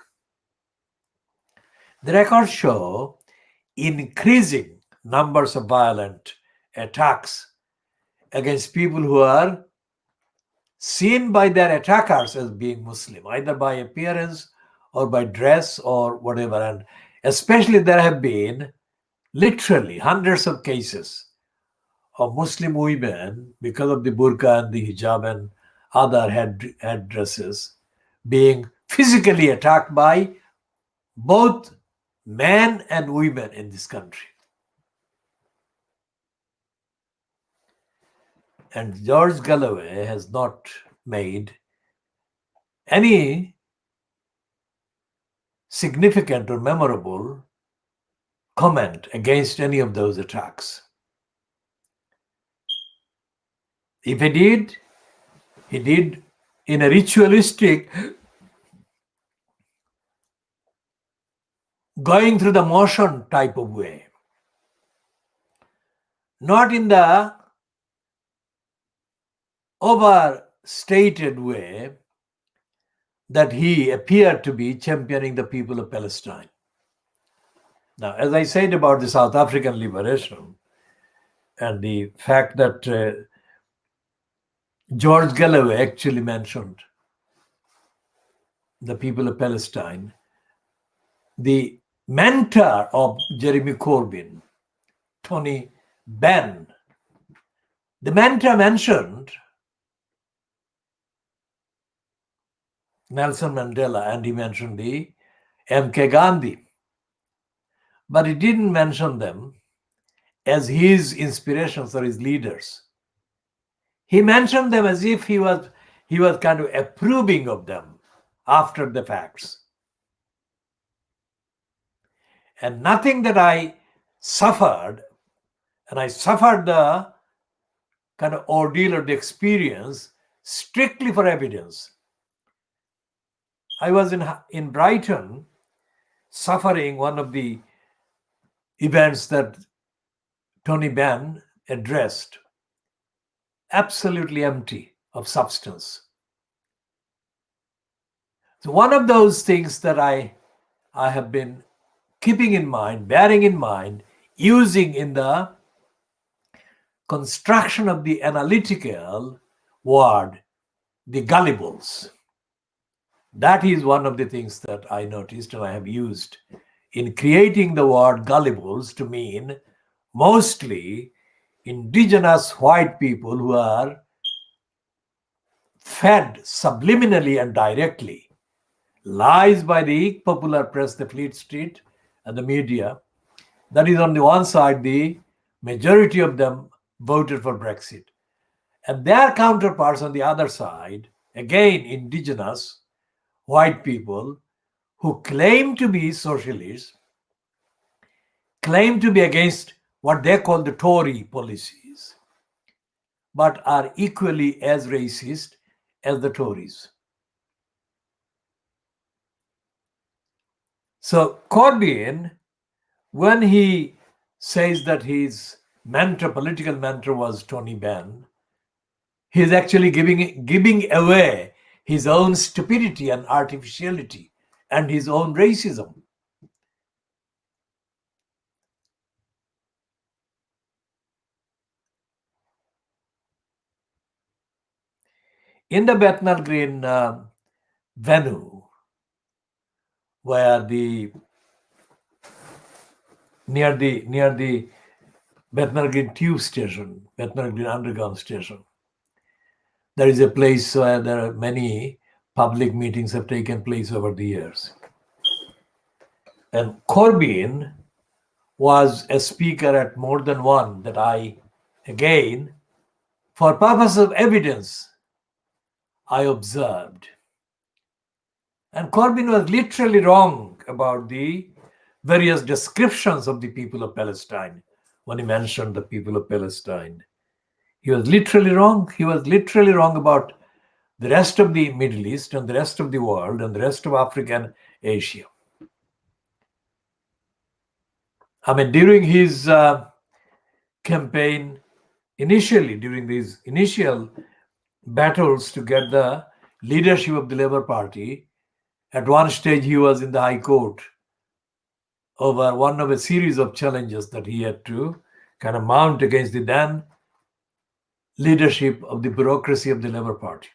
Speaker 1: the records show increasing numbers of violent attacks against people who are seen by their attackers as being Muslim, either by appearance or by dress or whatever. And especially there have been literally hundreds of cases of Muslim women, because of the burqa and the hijab and other headdresses, being physically attacked by both men and women in this country. And George Galloway has not made any significant or memorable comment against any of those attacks. If he did in a ritualistic, going through the motion type of way, not in the overstated way that he appeared to be championing the people of Palestine. Now, as I said about the South African liberation and the fact that George Galloway actually mentioned the people of Palestine, the mentor of Jeremy Corbyn, Tony Benn, the mentor mentioned Nelson Mandela and he mentioned the M.K. Gandhi. But he didn't mention them as his inspirations or his leaders. He mentioned them as if he was kind of approving of them after the facts. And nothing that I suffered, and I suffered the kind of ordeal or the experience strictly for evidence. I was in Brighton suffering one of the events that Tony Benn addressed, absolutely empty of substance. So one of those things that I have been keeping in mind, bearing in mind, using in the construction of the analytical word, the gullibles. That is one of the things that I noticed and I have used in creating the word gullibles to mean mostly indigenous white people who are fed subliminally and directly lies by the popular press, the Fleet Street, and the media. That is on the one side, the majority of them voted for Brexit. And their counterparts on the other side, again, indigenous white people who claim to be socialists, claim to be against what they call the Tory policies, but are equally as racist as the Tories. So Corbyn, when he says that his mentor, political mentor, was Tony Benn, he is actually giving away his own stupidity and artificiality and his own racism. In the Bethnal Green venue, where near the Bethnal Green tube station, Bethnal Green underground station, there is a place where there are many public meetings have taken place over the years. And Corbyn was a speaker at more than one that I, again, for purpose of evidence, I observed. And Corbyn was literally wrong about the various descriptions of the people of Palestine when he mentioned the people of Palestine. He was literally wrong. He was literally wrong about the rest of the Middle East and the rest of the world and the rest of Africa and Asia. I mean, during his campaign, initially, during these initial battles to get the leadership of the Labour Party, at one stage he was in the High Court over one of a series of challenges that he had to kind of mount against the then leadership of the bureaucracy of the Labour Party.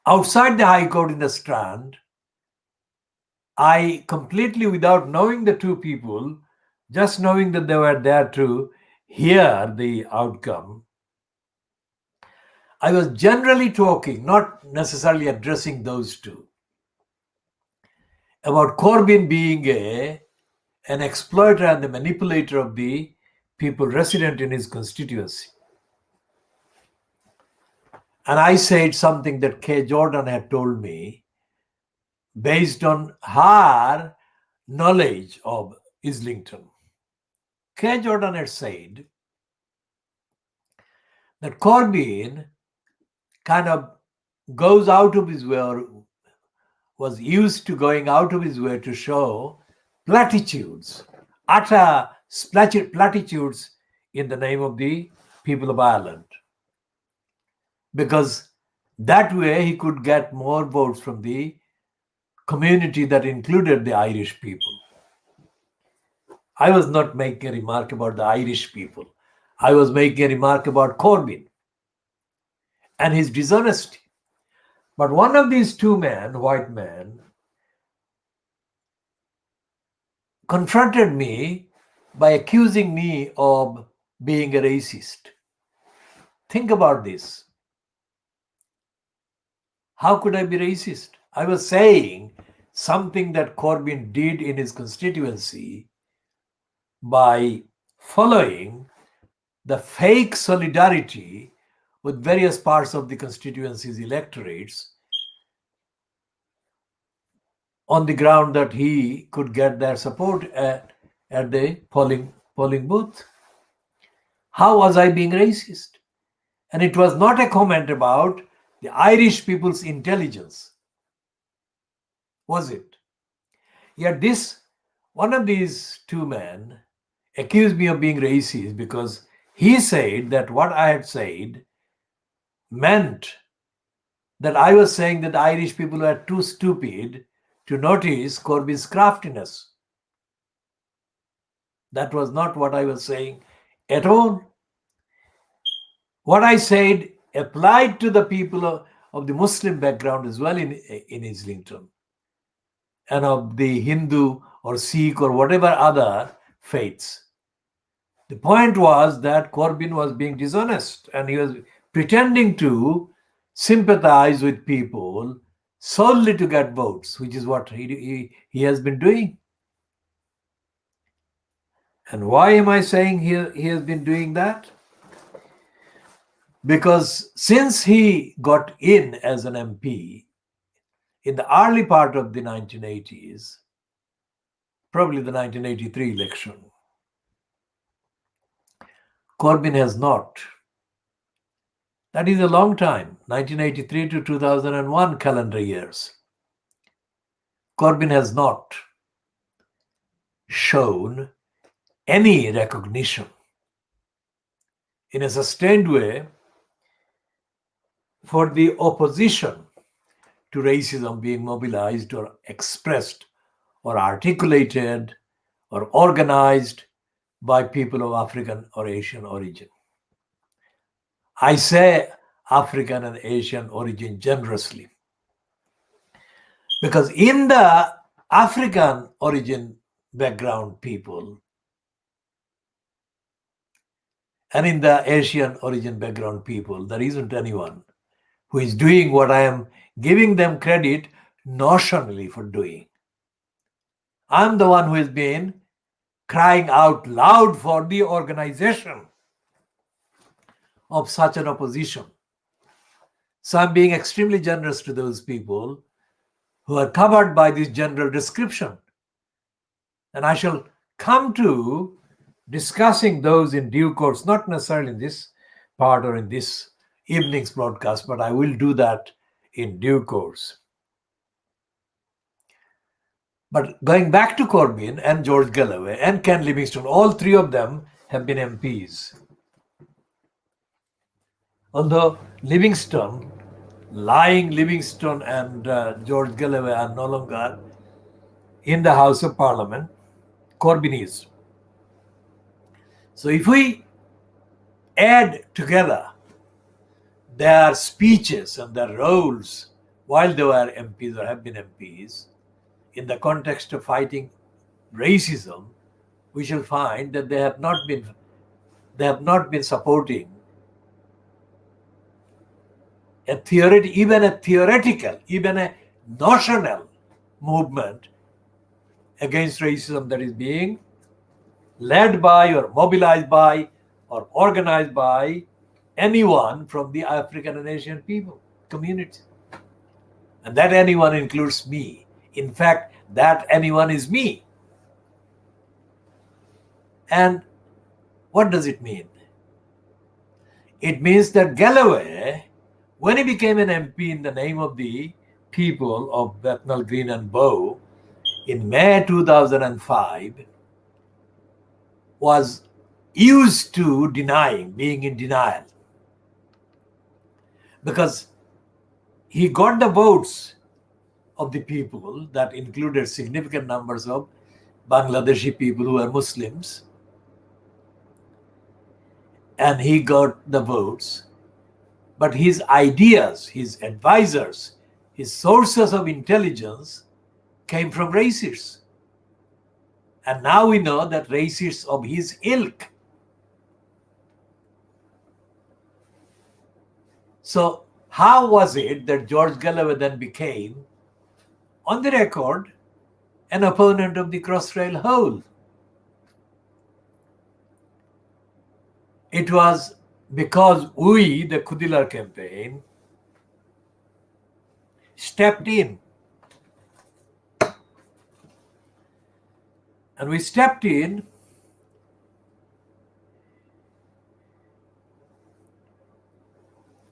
Speaker 1: Outside the High Court in the Strand, I completely, without knowing the two people, just knowing that they were there to hear the outcome, I was generally talking, not necessarily addressing those two, about Corbyn being an exploiter and a manipulator of the people resident in his constituency. And I said something that Kay Jordan had told me based on her knowledge of Islington. Kay Jordan had said that Corbyn kind of goes out of his way, or was used to going out of his way to show platitudes, utter platitudes in the name of the people of Ireland. Because that way he could get more votes from the community that included the Irish people. I was not making a remark about the Irish people. I was making a remark about Corbyn and his dishonesty. But one of these two men, white men, confronted me by accusing me of being a racist. Think about this. How could I be racist? I was saying something that Corbyn did in his constituency by following the fake solidarity with various parts of the constituency's electorates on the ground that he could get their support at the polling booth. How was I being racist? And it was not a comment about the Irish people's intelligence, was it? Yet one of these two men accused me of being racist because he said that what I had said meant that I was saying that the Irish people were too stupid to notice Corbyn's craftiness. That was not what I was saying at all. What I said applied to the people of the Muslim background as well in Islington, and of the Hindu or Sikh or whatever other faiths. The point was that Corbyn was being dishonest and he was pretending to sympathize with people solely to get votes, which is what he has been doing. And why am I saying he has been doing that? Because since he got in as an MP in the early part of the 1980s, probably the 1983 election, Corbyn has not. That is a long time, 1983 to 2001 calendar years. Corbyn has not shown any recognition in a sustained way for the opposition to racism being mobilized or expressed or articulated or organized by people of African or Asian origin. I say African and Asian origin generously, because in the African origin background people and in the Asian origin background people, there isn't anyone who is doing what I am giving them credit notionally for doing. I'm the one who has been crying out loud for the organization of such an opposition. So I'm being extremely generous to those people who are covered by this general description. And I shall come to discussing those in due course, not necessarily in this part or in this evening's broadcast, but I will do that in due course. But going back to Corbyn and George Galloway and Ken Livingstone, all three of them have been MPs. Although Livingstone and George Galloway are no longer in the House of Parliament, Corbynism. So if we add together their speeches and their roles while they were MPs or have been MPs in the context of fighting racism, we shall find that they have not been supporting even a theoretical, even a notional movement against racism that is being led by or mobilized by or organized by anyone from the African and Asian people community. And that anyone includes me. In fact, that anyone is me. And what does it mean? It means that Galloway, when he became an MP in the name of the people of Bethnal Green and Bow in May 2005, was used to being in denial. Because he got the votes of the people that included significant numbers of Bangladeshi people who were Muslims. And he got the votes. But his ideas, his advisors, his sources of intelligence came from racists. And now we know that racists of his ilk. So how was it that George Galloway then became, on the record, an opponent of the Crossrail Hole? It was because we, the Khoodeelaar campaign, stepped in. And we stepped in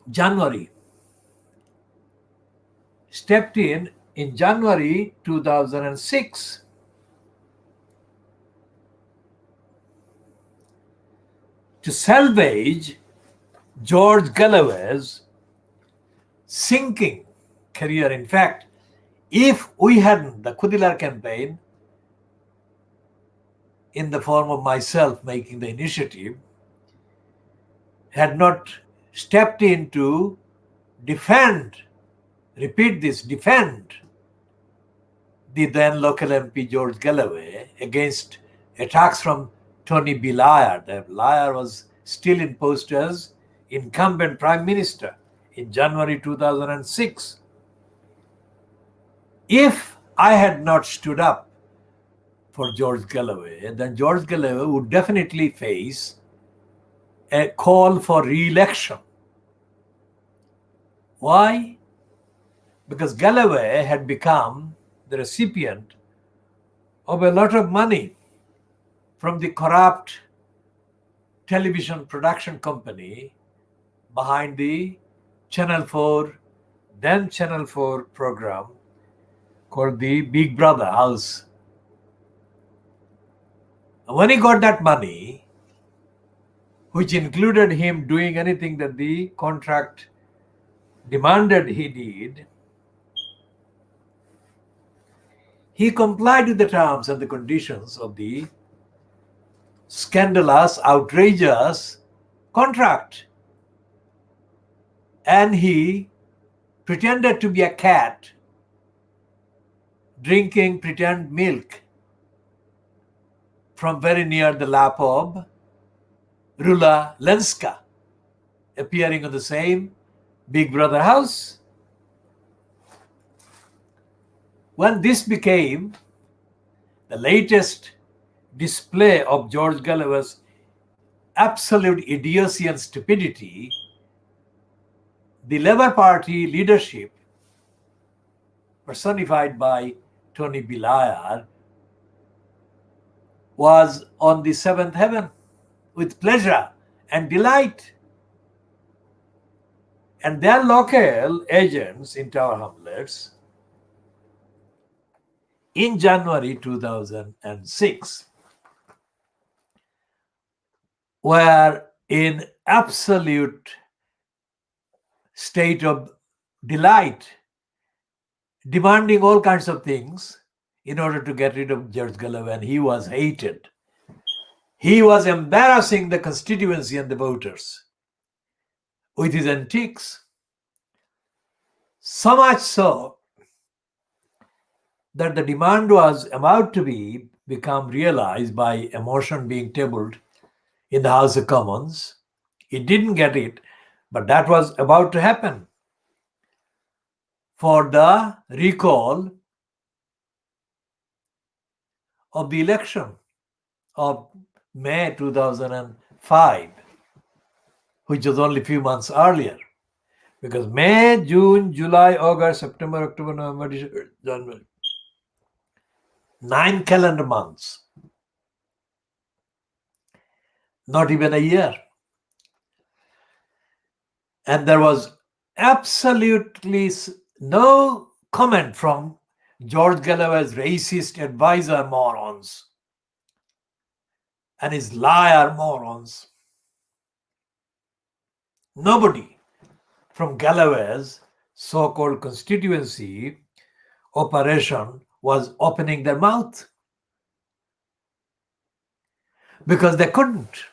Speaker 1: January 2006. To salvage George Galloway's sinking career. In fact, if we hadn't, the Khoodeelaar campaign, in the form of myself making the initiative, had not stepped in to defend the then local MP George Galloway against attacks from Tony Blair. Blair was still in post as incumbent Prime Minister in January 2006. If I had not stood up for George Galloway, then George Galloway would definitely face a call for re-election. Why? Because Galloway had become the recipient of a lot of money from the corrupt television production company behind the Channel 4 program called the Big Brother House. When he got that money, which included him doing anything that the contract demanded he did, he complied with the terms and the conditions of the scandalous, outrageous contract. And he pretended to be a cat drinking pretend milk from very near the lap of Rula Lenska, appearing on the same Big Brother house. When this became the latest display of George Galloway's absolute idiocy and stupidity, the Labour Party leadership, personified by Tony Blair, was on the seventh heaven with pleasure and delight. And their local agents in Tower Hamlets in January 2006 were in absolute state of delight, demanding all kinds of things, in order to get rid of George Galloway, and he was hated. He was embarrassing the constituency and the voters with his antics. So much so that the demand was about to become realized by a motion being tabled in the House of Commons. He didn't get it, but that was about to happen for the recall of the election of May 2005, which was only a few months earlier. Because May, June, July, August, September, October, November, December, January, 9 calendar months, not even a year. And there was absolutely no comment from George Galloway's racist advisor morons and his liar morons. Nobody from Galloway's so-called constituency operation was opening their mouth because they couldn't.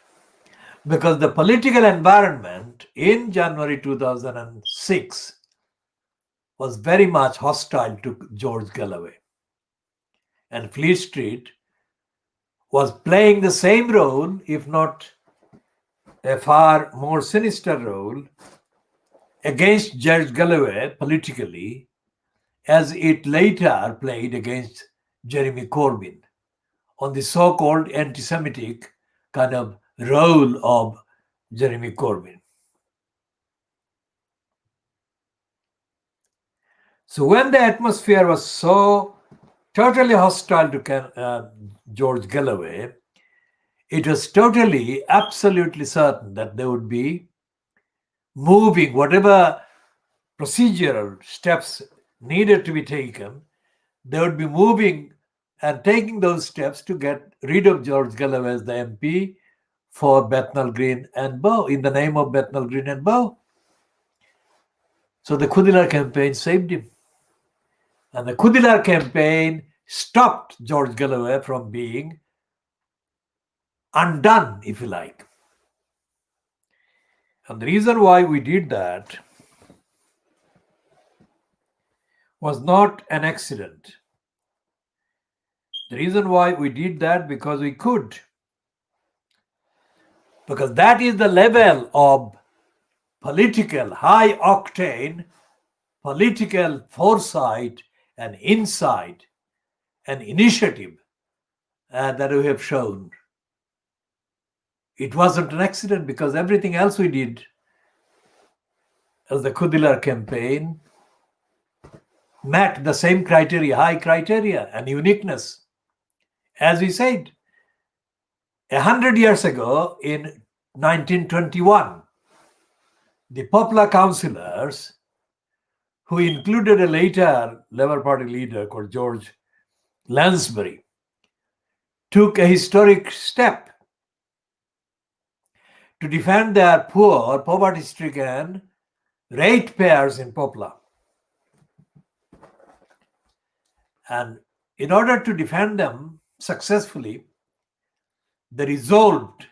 Speaker 1: Because the political environment in January 2006 was very much hostile to George Galloway. And Fleet Street was playing the same role, if not a far more sinister role, against George Galloway politically, as it later played against Jeremy Corbyn on the so-called anti-Semitic kind of role of Jeremy Corbyn. So when the atmosphere was so totally hostile to George Galloway, it was totally, absolutely certain that they would be moving whatever procedural steps needed to be taken. They would be moving and taking those steps to get rid of George Galloway as the MP for Bethnal Green and Bow, in the name of Bethnal Green and Bow. So the Khoodeelaar campaign saved him. And the Khoodeelaar campaign stopped George Galloway from being undone, if you like. And the reason why we did that was not an accident. The reason why we did that because we could. Because that is the level of political, high-octane political foresight and insight and initiative that we have shown. It wasn't an accident because everything else we did as the Khoodeelaar campaign met the same criteria, high criteria and uniqueness. As we said, 100 years ago in 1921, the popular councillors, who included a later Labour Party leader called George Lansbury, took a historic step to defend their poor, poverty-stricken ratepayers in Poplar. And in order to defend them successfully, they resolved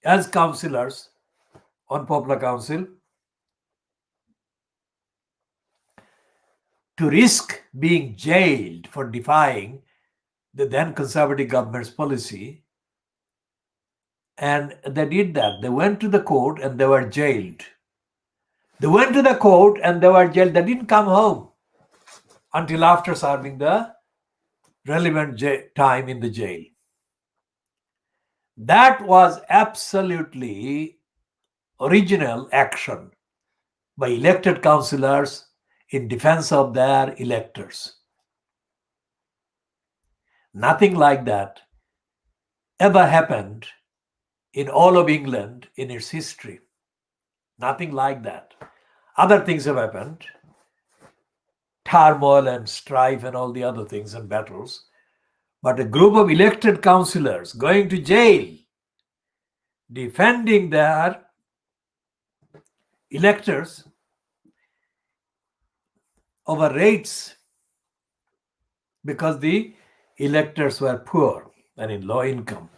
Speaker 1: as councillors on Poplar Council to risk being jailed for defying the then Conservative government's policy. And they did that. They went to the court and they were jailed. They went to the court and they were jailed. They didn't come home until after serving the relevant time in the jail. That was absolutely original action by elected councillors in defense of their electors. Nothing like that ever happened in all of England in its history. Nothing like that. Other things have happened, turmoil and strife and all the other things and battles. But a group of elected councillors going to jail, defending their electors over rates because the electors were poor and in low income.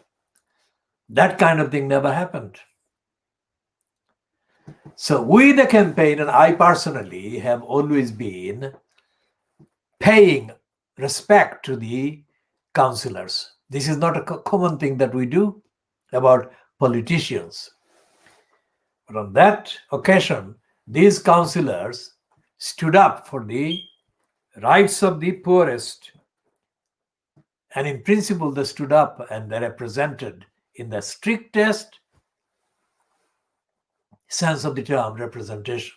Speaker 1: That kind of thing never happened. So we, the campaign, and I personally have always been paying respect to the councillors. This is not a common thing that we do about politicians. But on that occasion, these councillors stood up for the rights of the poorest. And in principle, they stood up and they represented, in the strictest sense of the term, representation.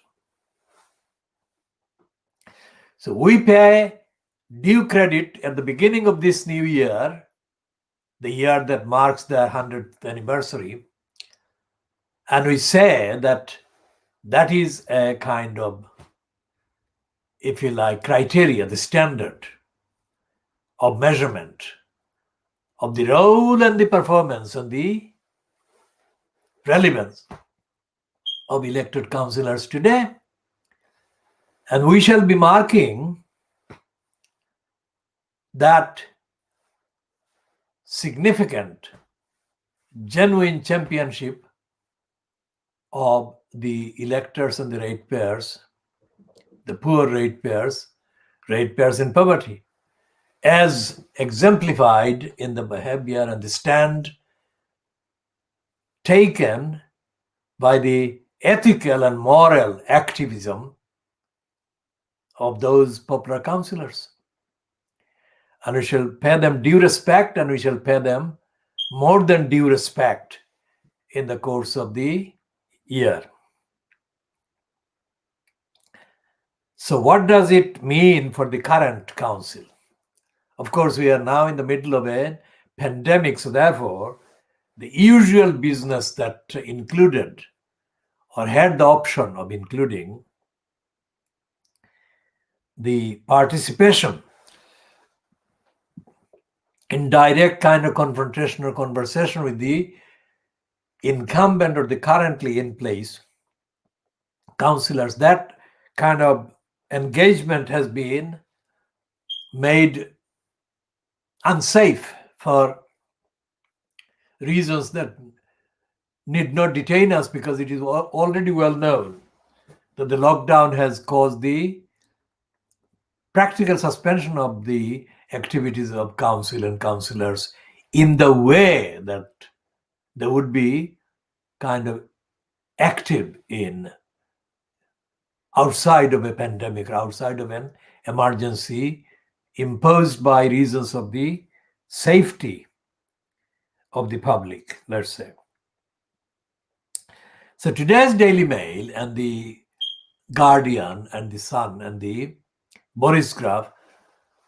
Speaker 1: So we pay due credit at the beginning of this new year, the year that marks their 100th anniversary, and we say that that is a kind of, if you like, criteria, the standard of measurement of the role and the performance and the relevance of elected councillors today. And we shall be marking that significant, genuine championship of the electors and the ratepayers, the poor ratepayers in poverty, as exemplified in the behavior and the stand taken by the ethical and moral activism of those popular councillors. And we shall pay them due respect, and we shall pay them more than due respect in the course of the year. So what does it mean for the current council? Of course, we are now in the middle of a pandemic, so therefore, the usual business that included or had the option of including the participation in direct kind of confrontation or conversation with the incumbent or the currently in place councillors, that kind of engagement has been made unsafe for reasons that need not detain us, because it is already well known that the lockdown has caused the practical suspension of the activities of council and councillors in the way that they would be kind of active in outside of a pandemic, outside of an emergency imposed by reasons of the safety of the public, let's say. So today's Daily Mail and the Guardian and the Sun and the Boris Graph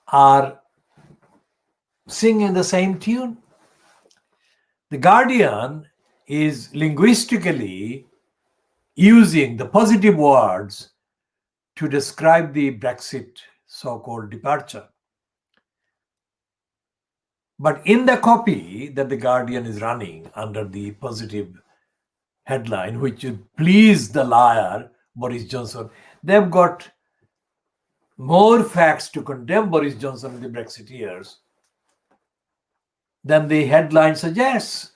Speaker 1: are singing the same tune. The Guardian is linguistically using the positive words to describe the Brexit so-called departure. But in the copy that the Guardian is running under the positive headline, which would please the liar Boris Johnson, they've got more facts to condemn Boris Johnson and the Brexiteers than the headline suggests.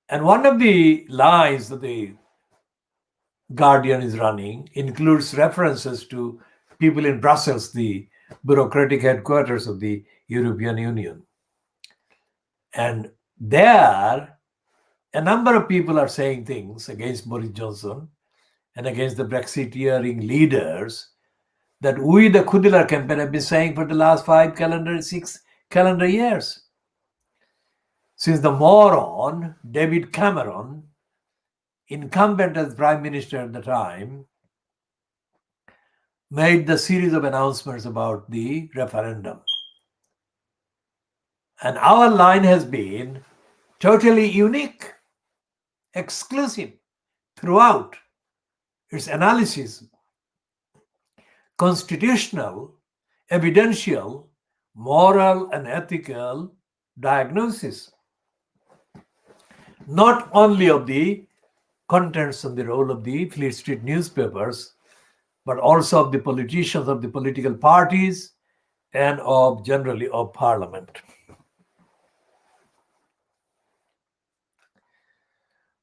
Speaker 1: And one of the lines that the Guardian is running includes references to people in Brussels, the bureaucratic headquarters of the European Union. And there, a number of people are saying things against Boris Johnson and against the Brexiteering leaders that we, the Khoodeelaar campaign, have been saying for the last 6 calendar years. Since the moron, David Cameron, incumbent as Prime Minister at the time, made the series of announcements about the referendum. And our line has been totally unique, exclusive throughout its analysis, constitutional, evidential, moral, and ethical diagnosis, not only of the contents and the role of the Fleet Street newspapers, but also of the politicians, of the political parties, and generally of Parliament.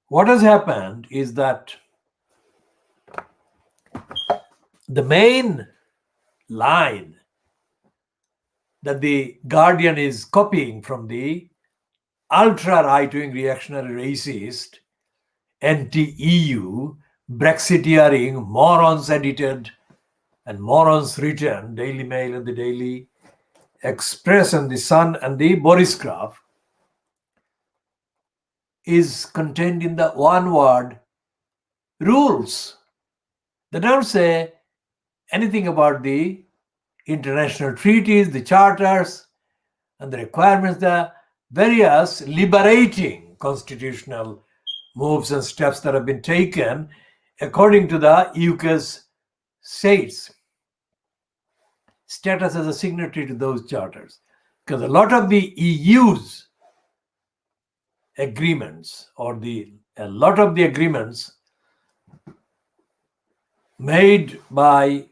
Speaker 1: What has happened is that the main line that the Guardian is copying from the ultra right-wing reactionary racist anti-EU Brexiteering morons edited and morons written Daily Mail and the Daily Express and the Sun and the Boris Graph is contained in the one word rules. They don't say anything about the international treaties, the charters, and the requirements, the various liberating constitutional moves and steps that have been taken according to the UK's states status as a signatory to those charters. Because a lot of the EU's agreements or a lot of the agreements made by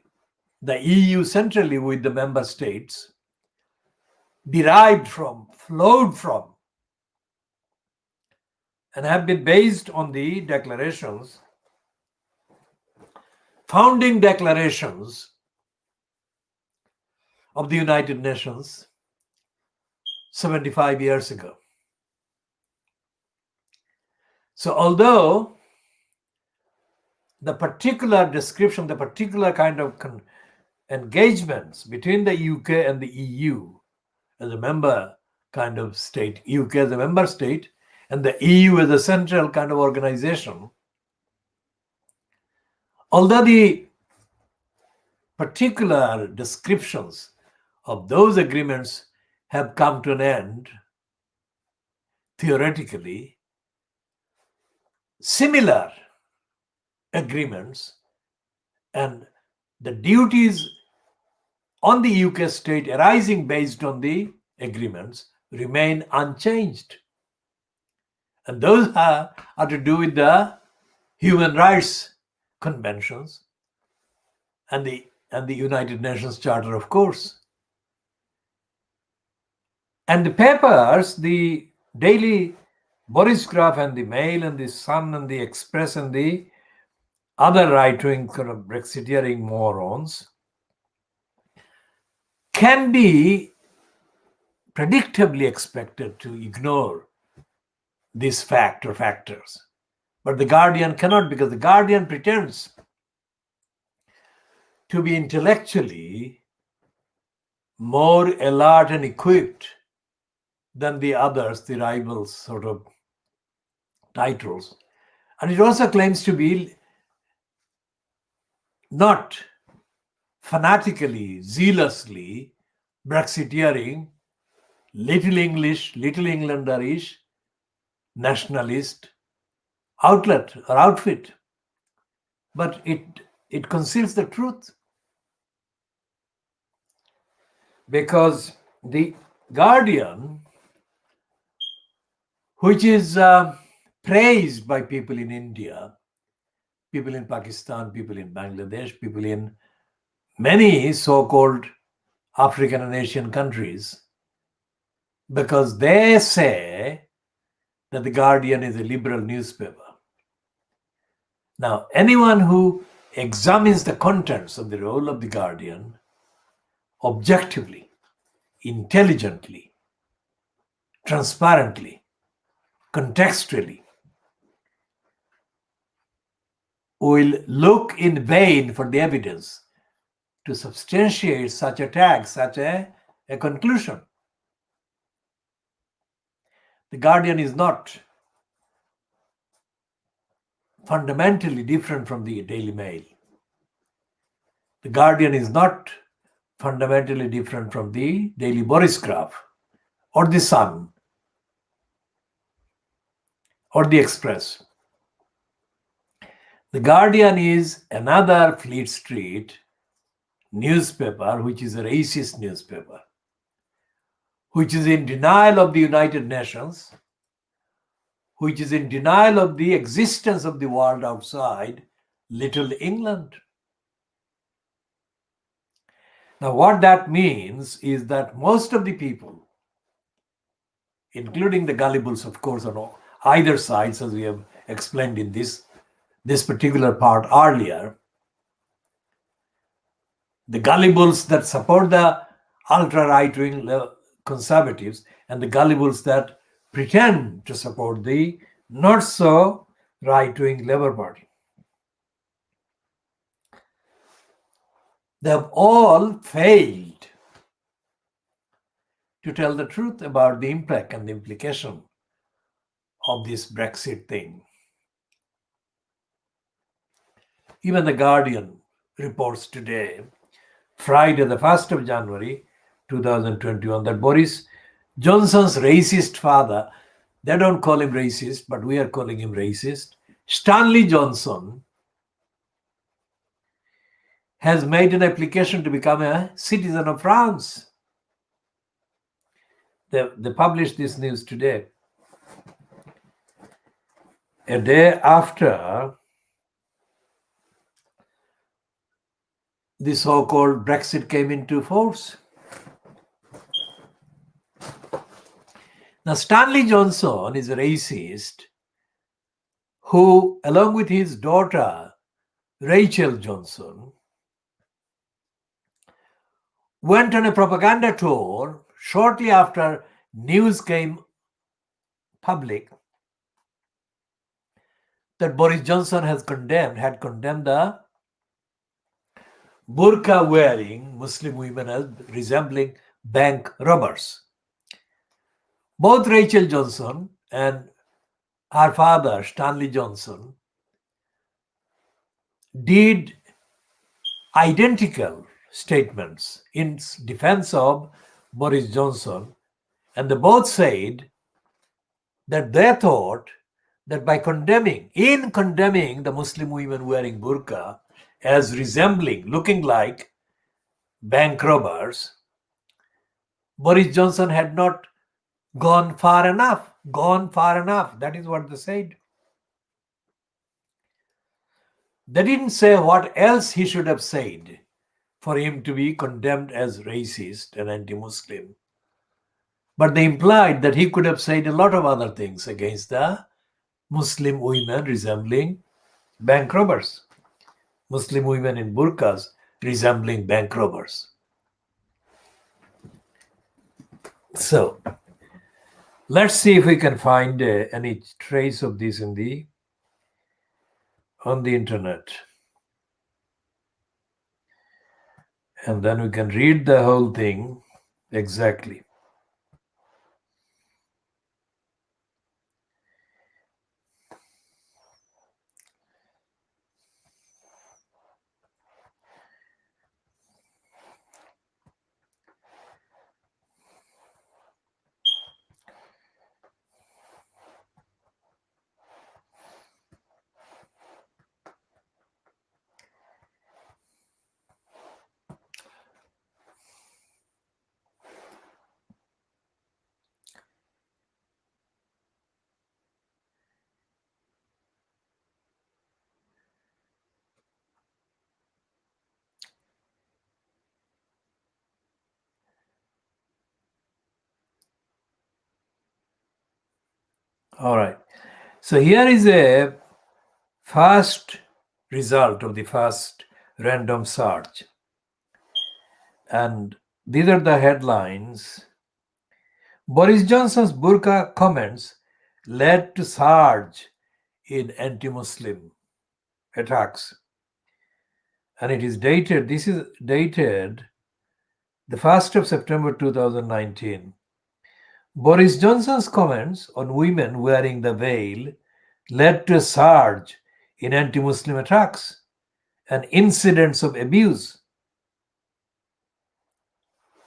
Speaker 1: the EU centrally with the member states derived from, flowed from, and have been based on the declarations, founding declarations of the United Nations 75 years ago. So although the particular description, the particular kind of engagements between the UK and the EU as a member kind of state, UK as a member state, and the EU as a central kind of organization, although the particular descriptions of those agreements have come to an end, theoretically, similar agreements and the duties on the UK state arising based on the agreements remain unchanged. And those are to do with the human rights conventions and the United Nations Charter, of course. And the papers, the Daily Boris Graph and the Mail and the Sun and the Express and the other right-wing kind of Brexiteering morons can be predictably expected to ignore this fact or factors. But the Guardian cannot, because the Guardian pretends to be intellectually more alert and equipped than the others, the rivals sort of titles. And it also claims to be not fanatically, zealously Brexiteering, little English, little Englanderish, nationalist outlet or outfit. But it conceals the truth. Because the Guardian, which is praised by people in India, people in Pakistan, people in Bangladesh, people in many so-called African and Asian countries, because they say that the Guardian is a liberal newspaper. Now, anyone who examines the contents of the role of the Guardian objectively, intelligently, transparently, contextually, will look in vain for the evidence to substantiate such a tag, such a conclusion. The Guardian is not fundamentally different from the Daily Mail. The Guardian is not fundamentally different from the Daily Boris Graph or the Sun or the Express. The Guardian is another Fleet Street newspaper, which is a racist newspaper, which is in denial of the United Nations, which is in denial of the existence of the world outside Little England. Now, what that means is that most of the people, including the gullibles, of course, on either sides, as we have explained in this particular part earlier, the gullibles that support the ultra right-wing conservatives and the gullibles that pretend to support the not so right-wing Labour Party. They have all failed to tell the truth about the impact and the implication of this Brexit thing. Even the Guardian reports today, Friday, the 1st of January 2021, that Boris Johnson's racist father, they don't call him racist, but we are calling him racist, Stanley Johnson, has made an application to become a citizen of France. They published this news today, a day after the so-called Brexit came into force. Now, Stanley Johnson is a racist who, along with his daughter, Rachel Johnson, went on a propaganda tour shortly after news came public that Boris Johnson had condemned the burqa-wearing Muslim women as resembling bank robbers. Both Rachel Johnson and her father, Stanley Johnson, did identical statements in defense of Boris Johnson, and they both said that they thought that by condemning the Muslim women wearing burqa as looking like bank robbers, Boris Johnson had not gone far enough. That is what they said. They didn't say what else he should have said for him to be condemned as racist and anti-Muslim. But they implied that he could have said a lot of other things against the Muslim women resembling bank robbers. Muslim women in burqas resembling bank robbers. So, let's see if we can find any trace of this on the internet. And then we can read the whole thing exactly. All right. So here is a first result of the first random search. And these are the headlines. Boris Johnson's burqa comments led to surge in anti-Muslim attacks. And it is dated, this is dated the 1st of September 2019. Boris Johnson's comments on women wearing the veil led to a surge in anti-Muslim attacks and incidents of abuse.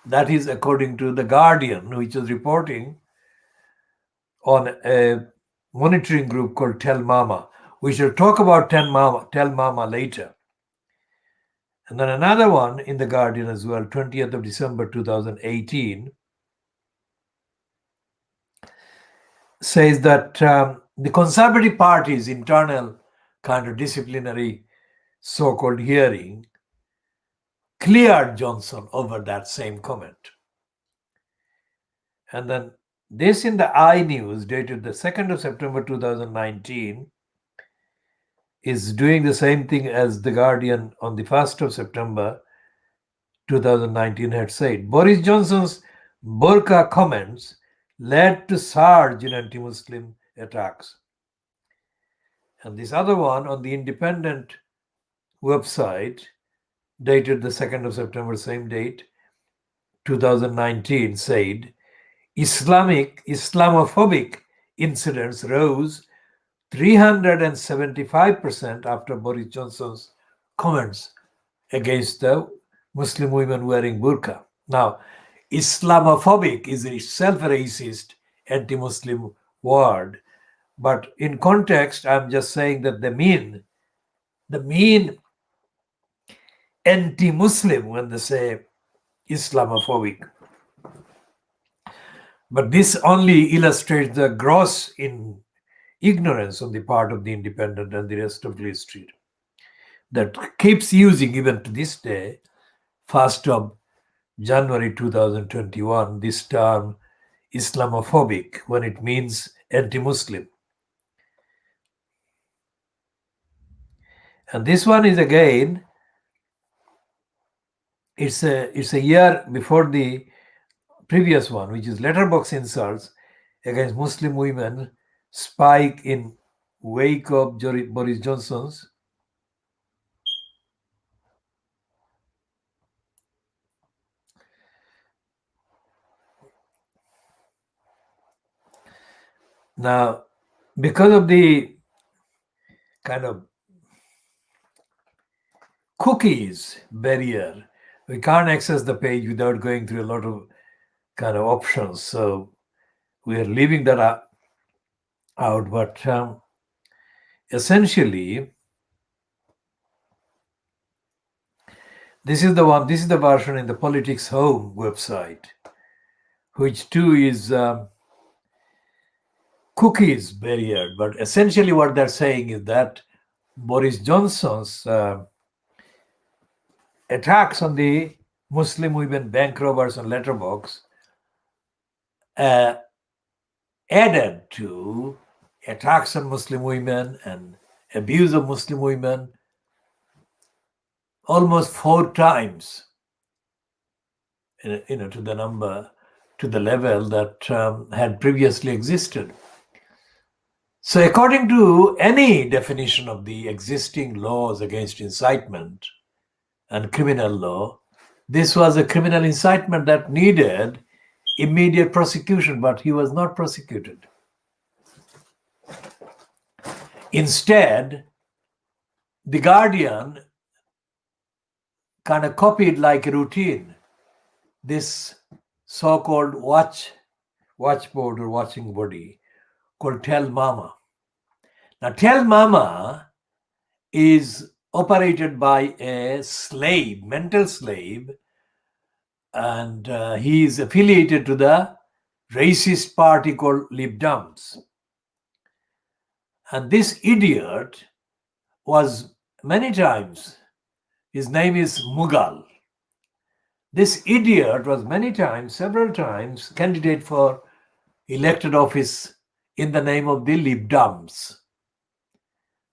Speaker 1: That is according to The Guardian, which is reporting on a monitoring group called Tell Mama. We shall talk about Tell Mama later. And then another one in The Guardian as well, 20th of December 2018, says that the Conservative Party's internal kind of disciplinary so-called hearing cleared Johnson over that same comment. And then this in the iNews dated the 2nd of September 2019 is doing the same thing as The Guardian on the 1st of September 2019 had said. Boris Johnson's burqa comments led to surge in anti-Muslim attacks. And this other one on the Independent website, dated the 2nd of September, same date, 2019, said, Islamophobic incidents rose 375% after Boris Johnson's comments against the Muslim women wearing burqa. Now, Islamophobic is itself a racist, anti-Muslim word, but in context, I'm just saying that the mean anti-Muslim when they say Islamophobic. But this only illustrates the gross ignorance on the part of the Independent and the rest of Lee Street that keeps using, even to this day, 1st of January 2021, this term Islamophobic when it means anti-Muslim. And this one is again, it's a year before the previous one, which is letterbox insults against Muslim women spike in wake of Boris Johnson's now, because of the kind of cookies barrier, we can't access the page without going through a lot of kind of options. So we are leaving that out. But essentially, this is the version in the Politics Home website, which too is cookies barrier. But essentially what they're saying is that Boris Johnson's attacks on the Muslim women bank robbers on letterbox added to attacks on Muslim women and abuse of Muslim women almost 4 times, to the level that had previously existed. So according to any definition of the existing laws against incitement and criminal law, this was a criminal incitement that needed immediate prosecution, but he was not prosecuted. Instead, The Guardian kind of copied like a routine this so-called watchboard or watching body called Tell Mama. Now, Tell Mama is operated by a slave, mental slave, and he is affiliated to the racist party called Lib Dems. And this idiot was many times, his name is Mughal. This idiot was several times, candidate for elected office in the name of the Lib Dems.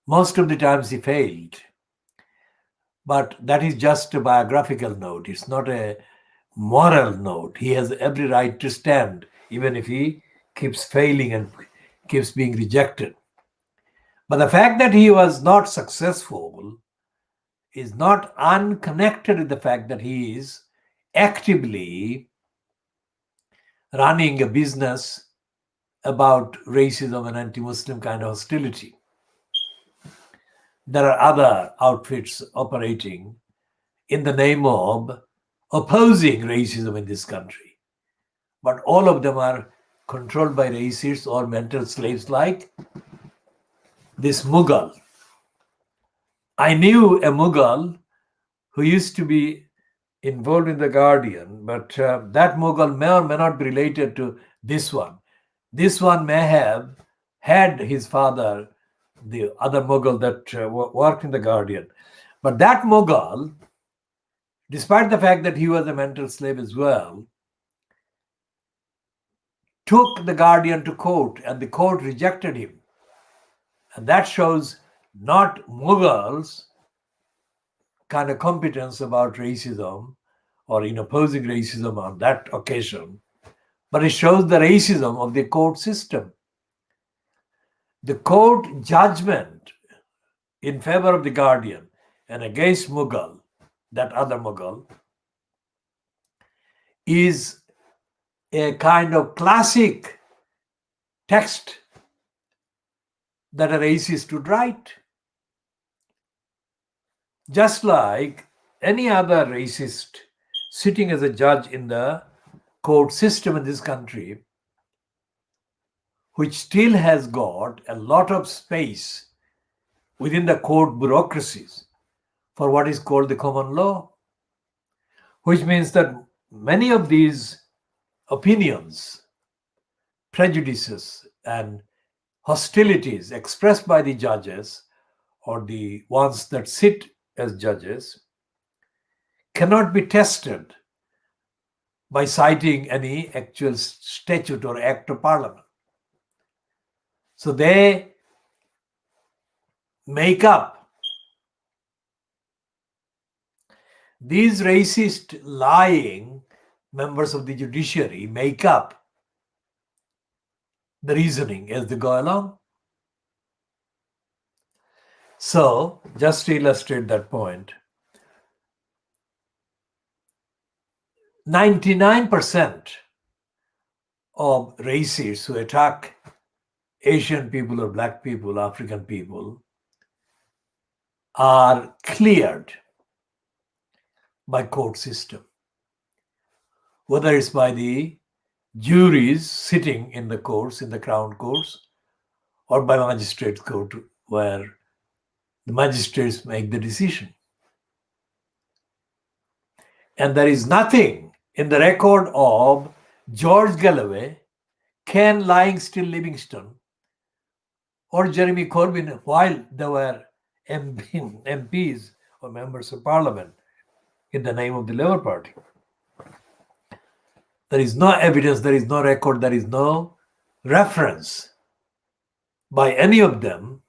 Speaker 1: Most of the times he failed. But that is just a biographical note. It's not a moral note. He has every right to stand, even if he keeps failing and keeps being rejected. But the fact that he was not successful is not unconnected with the fact that he is actively running a business about racism and anti-Muslim kind of hostility. There are other outfits operating in the name of opposing racism in this country. But all of them are controlled by racists or mental slaves like this Mughal. I knew a Mughal who used to be involved in The Guardian, but that Mughal may or may not be related to this one. This one may have had his father, the other Mughal that worked in The Guardian. But that Mughal despite the fact that he was a mental slave as well, took the guardian to court and the court rejected him. And that shows not Mughals' kind of competence about racism or in opposing racism on that occasion, but it shows the racism of the court system. The court judgment in favor of the guardian and against Mughal, that other Mughal, is a kind of classic text that a racist would write. Just like any other racist sitting as a judge in the court system in this country, which still has got a lot of space within the court bureaucracies for what is called the common law, which means that many of these opinions, prejudices, and hostilities expressed by the judges or the ones that sit as judges cannot be tested by citing any actual statute or act of parliament. So they make up these racist, lying members of the judiciary, make up the reasoning as they go along. So, just to illustrate that point, 99% of racists who attack Asian people or black people, African people, are cleared by court system, whether it's by the juries sitting in the courts, in the crown courts, or by magistrate court, where the magistrates make the decision. And there is nothing in the record of George Galloway, Ken Still Livingston, or Jeremy Corbyn while they were MPs or members of parliament in the name of the Labour Party. There is no evidence, there is no record, there is no reference by any of them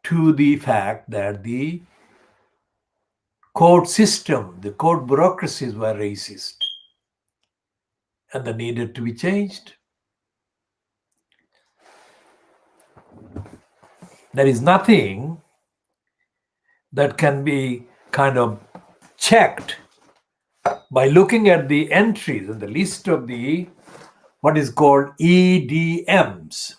Speaker 1: to the fact that the court system, the court bureaucracies were racist and they needed to be changed. There is nothing that can be kind of checked by looking at the entries in the list of the what is called EDMs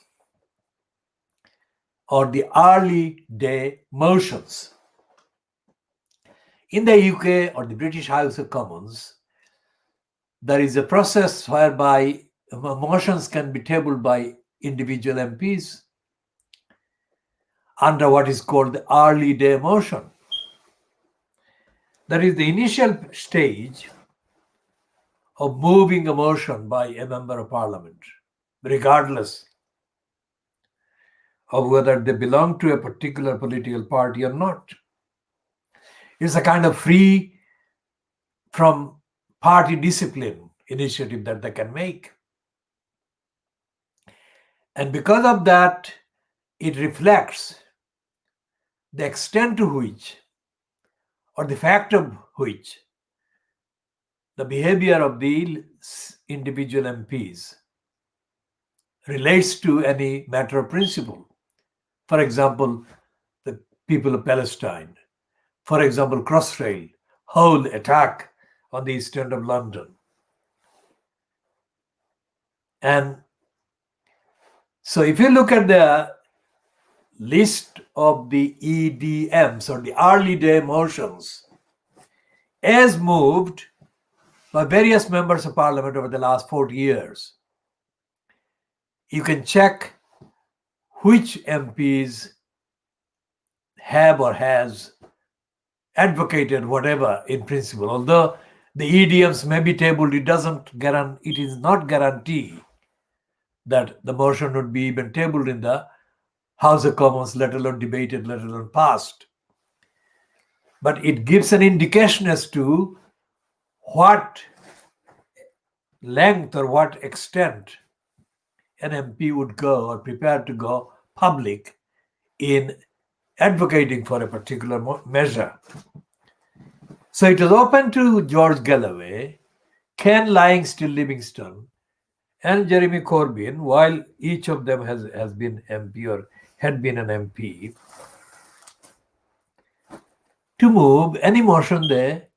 Speaker 1: or the early day motions. In the UK or the British House of Commons, there is a process whereby motions can be tabled by individual MPs under what is called the early day motion. That is the initial stage of moving a motion by a member of parliament, regardless of whether they belong to a particular political party or not. It's a kind of free from party discipline initiative that they can make. And because of that, it reflects the extent to which, or the fact of which, the behavior of the individual MPs relates to any matter of principle. For example, the people of Palestine. For example, Crossrail, whole attack on the East End of London. And so if you look at the list of the EDMs or the early day motions as moved by various members of parliament over the last 40 years, you can check which MPs have or has advocated whatever in principle. Although the EDMs may be tabled, it is not guarantee that the motion would be even tabled in the House of Commons, let alone debated, let alone passed. but it gives an indication as to what length or what extent an MP would go or prepared to go public in advocating for a particular measure. So it was open to George Galloway, Ken Still Livingstone, and Jeremy Corbyn, while each of them has been MP or had been an MP, to move any motion they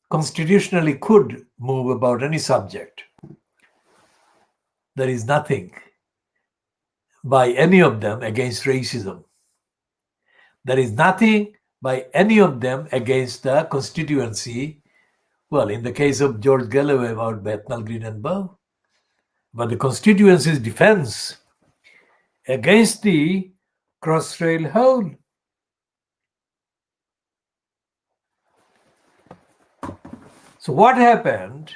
Speaker 1: constitutionally could move about any subject. There is nothing by any of them against racism. There is nothing by any of them against the constituency. Well, in the case of George Galloway, about Bethnal Green and Bow, but the constituency's defense against the Crossrail hole. So what happened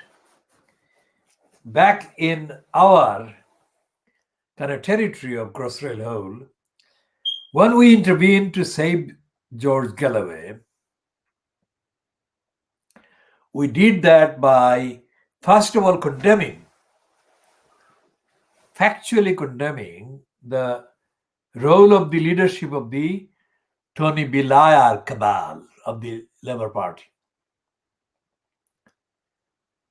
Speaker 1: back in our kind of territory of Crossrail hole, when we intervened to save George Galloway, we did that by, first of all, factually condemning the role of the leadership of the Tony Blair cabal of the Labour Party.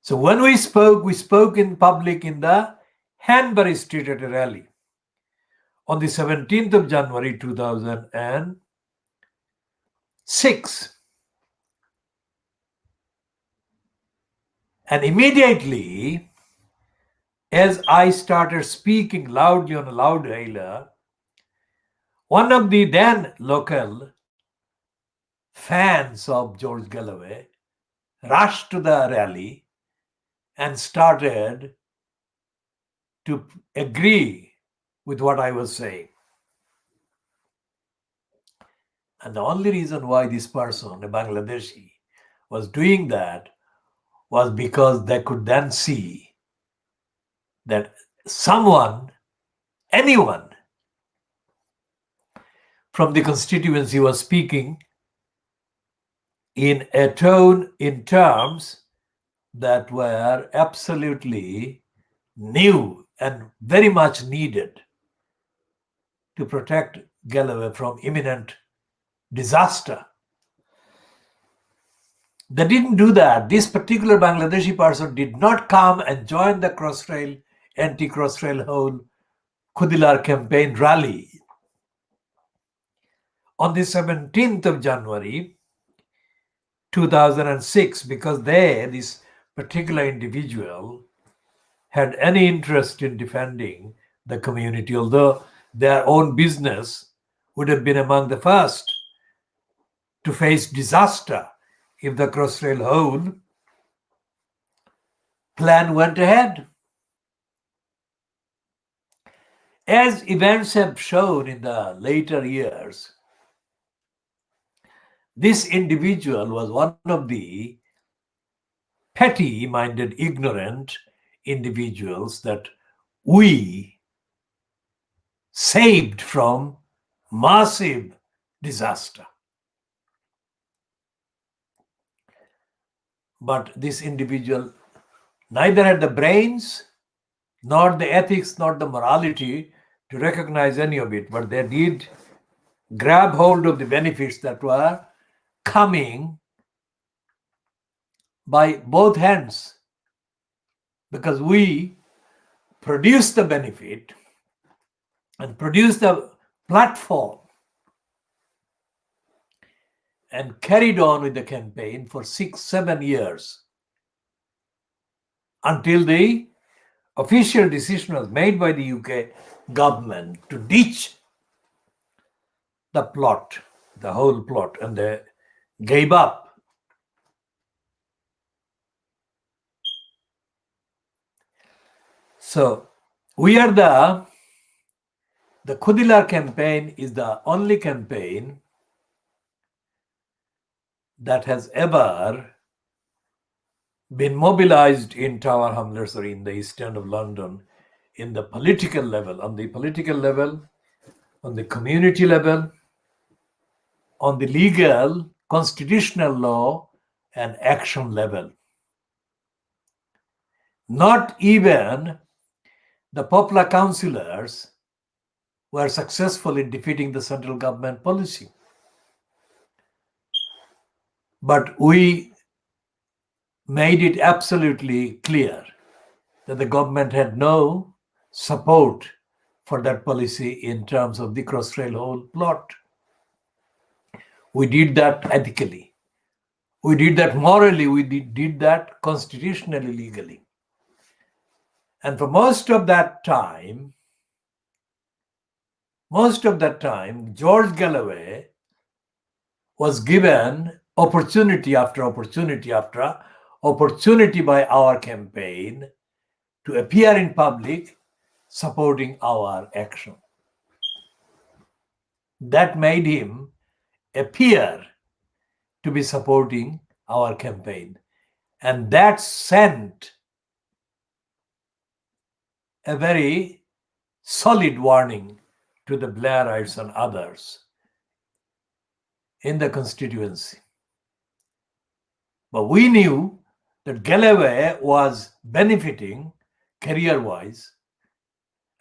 Speaker 1: So when we spoke in public in the Hanbury Street at a rally on the 17th of January 2006. And immediately, as I started speaking loudly on a loudhailer, one of the then local fans of George Galloway rushed to the rally and started to agree with what I was saying. And the only reason why this person, a Bangladeshi, was doing that was because they could then see that anyone from the constituency was speaking in a tone, in terms that were absolutely new and very much needed to protect Galloway from imminent disaster. They didn't do that. This particular Bangladeshi person did not come and join the anti-Crossrail hole Khoodeelaar campaign rally on the 17th of January 2006, because this particular individual had any interest in defending the community, although their own business would have been among the first to face disaster if the Crossrail hole plan went ahead. As events have shown in the later years, this individual was one of the petty-minded, ignorant individuals that we saved from massive disaster. But this individual neither had the brains, nor the ethics, nor the morality to recognize any of it, but they did grab hold of the benefits that were coming by both hands, because we produced the benefit and produced the platform and carried on with the campaign for 6-7 years until the official decision was made by the UK government to ditch the plot, the whole plot, and they gave up. So we are the Khoodeelaar campaign is the only campaign that has ever been mobilized in Tower Hamlets or in the East End of London in the political level, on the political level, on the community level, on the legal constitutional law and action level. Not even the popular councillors were successful in defeating the central government policy. But we made it absolutely clear that the government had no support for that policy in terms of the Crossrail Hole plot. We did that ethically. We did that morally. We did that constitutionally, legally. And for most of that time, George Galloway was given opportunity after opportunity after opportunity by our campaign to appear in public supporting our action. That made him appear to be supporting our campaign. And that sent a very solid warning to the Blairites and others in the constituency. But we knew that Galloway was benefiting career-wise,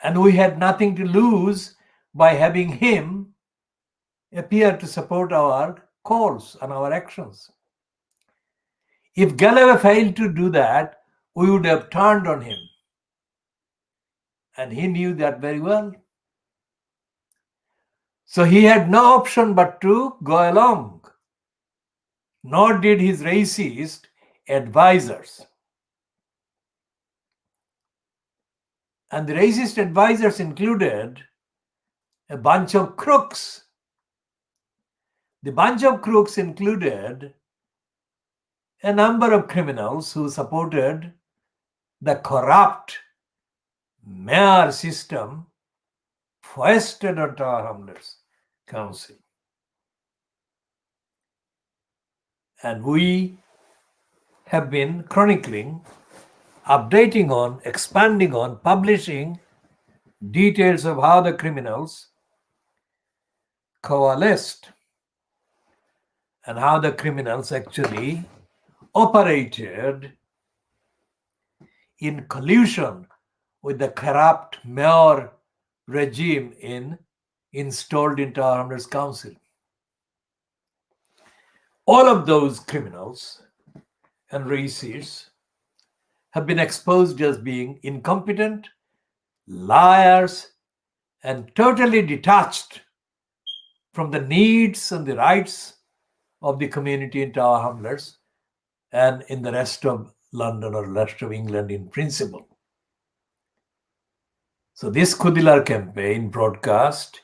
Speaker 1: and we had nothing to lose by having him appear to support our calls and our actions. If Galloway failed to do that, we would have turned on him. And he knew that very well. So he had no option but to go along. Nor did his racist advisors. And the racist advisors included a bunch of crooks. The bunch of crooks included a number of criminals who supported the corrupt mayor system foisted on Tower Hamlets Council. And we have been chronicling, updating on, expanding on, publishing details of how the criminals coalesced and how the criminals actually operated in collusion with the corrupt mayor regime installed in Tower Hamlets Council. All of those criminals and racists have been exposed as being incompetent, liars, and totally detached from the needs and the rights of the community in Tower Hamlets and in the rest of London or rest of England in principle. So this Khoodeelaar campaign broadcast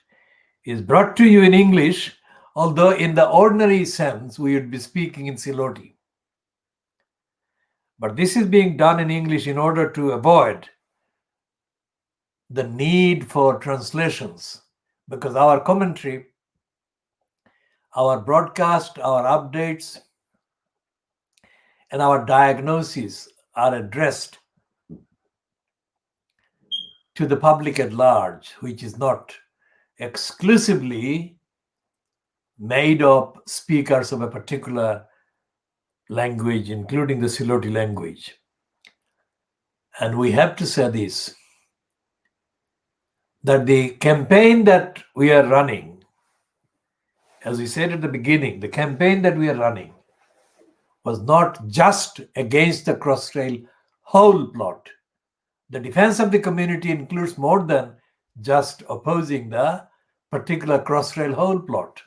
Speaker 1: is brought to you in English, although in the ordinary sense we would be speaking in Siloti. But this is being done in English in order to avoid the need for translations, because our commentary, our broadcast, our updates, and our diagnoses are addressed to the public at large, which is not exclusively made of speakers of a particular language, including the Siloti language. And we have to say this, that the campaign that we are running, as we said at the beginning, the campaign that we are running was not just against the Crossrail Hole plot. The defense of the community includes more than just opposing the particular Crossrail Hole plot.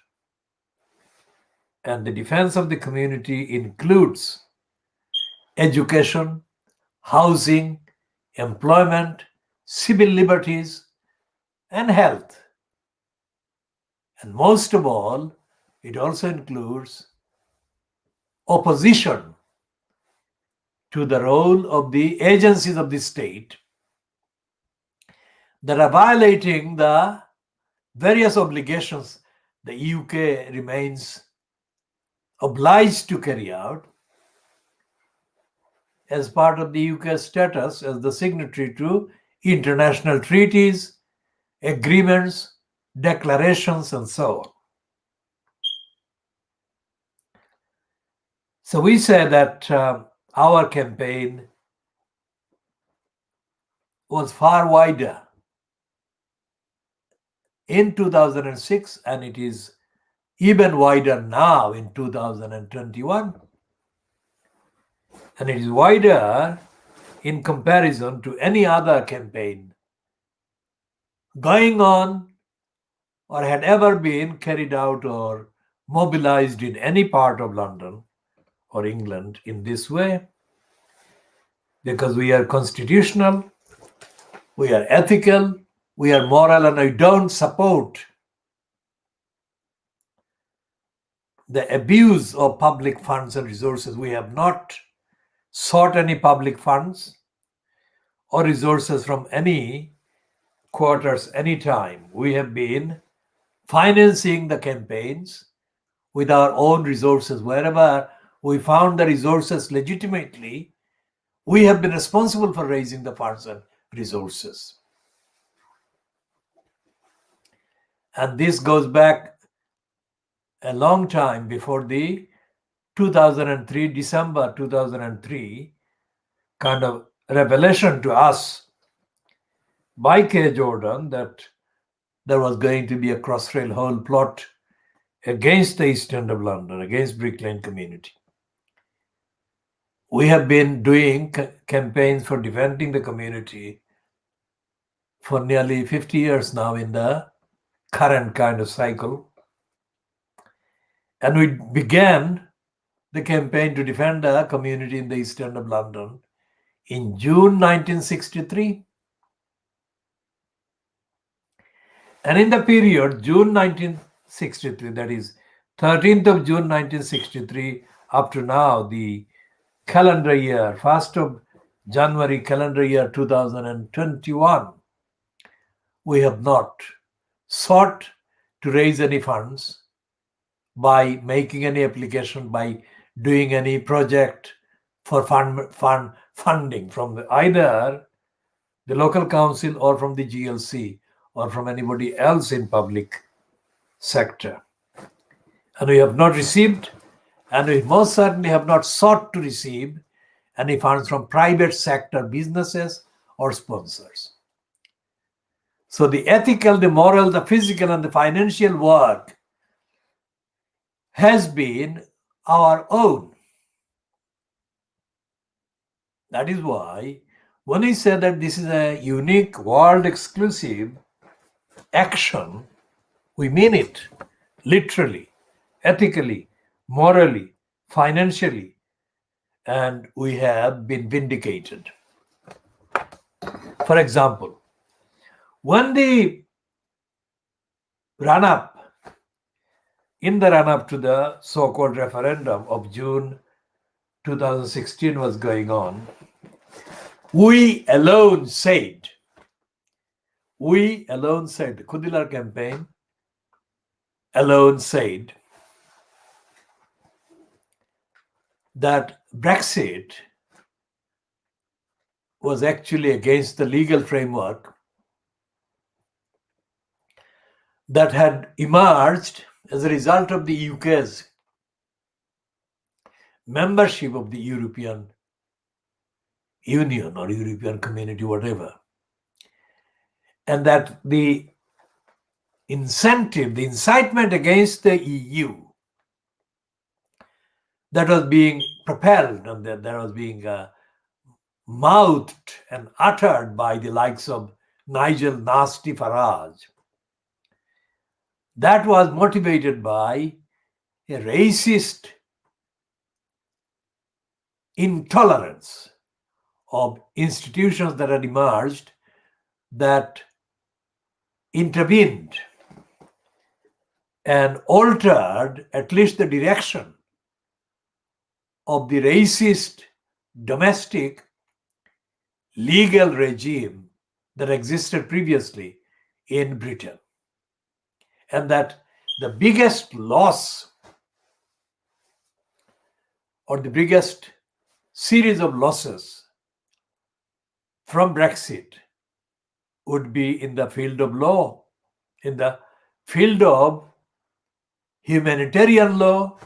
Speaker 1: And the defense of the community includes education, housing, employment, civil liberties, and health. And most of all, it also includes opposition to the role of the agencies of the state that are violating the various obligations the UK remains obliged to carry out as part of the UK status as the signatory to international treaties, agreements, declarations, and so on. So we say that our campaign was far wider in 2006, and it is even wider now in 2021. And it is wider in comparison to any other campaign going on or had ever been carried out or mobilized in any part of London or England in this way, because we are constitutional, we are ethical, we are moral, and we don't support the abuse of public funds and resources. We have not sought any public funds or resources from any quarters anytime. We have been financing the campaigns with our own resources. Wherever we found the resources legitimately, we have been responsible for raising the funds and resources. And this goes back a long time before the 2003, December 2003 kind of revelation to us by K. Jordan that there was going to be a crossrail whole plot against the East End of London, against Brick Lane community. We have been doing campaigns for defending the community for nearly 50 years now in the current kind of cycle. And we began the campaign to defend the community in the East End of London in June 1963. And in the period June 1963, that is 13th of June 1963, up to now, the calendar year, 1st of January calendar year 2021, we have not sought to raise any funds by making any application, by doing any project for funding from either the local council or from the GLC or from anybody else in public sector. And we have not received, and we most certainly have not sought to receive any funds from private sector businesses or sponsors. So the ethical, the moral, the physical, and the financial work has been our own. That is why when we say that this is a unique, world exclusive action, we mean it literally, ethically, morally, financially, and we have been vindicated. For example, when the in the run-up to the so-called referendum of June 2016 was going on, we alone said, the Khoodeelaar campaign alone said that Brexit was actually against the legal framework that had emerged as a result of the UK's membership of the European Union or European Community, whatever. And that the incentive, the incitement against the EU that was being propelled and that was being mouthed and uttered by the likes of Nigel Nasty Farage, that was motivated by a racist intolerance of institutions that had emerged that intervened and altered at least the direction of the racist domestic legal regime that existed previously in Britain. And that the biggest loss or the biggest series of losses from Brexit would be in the field of law, in the field of humanitarian law,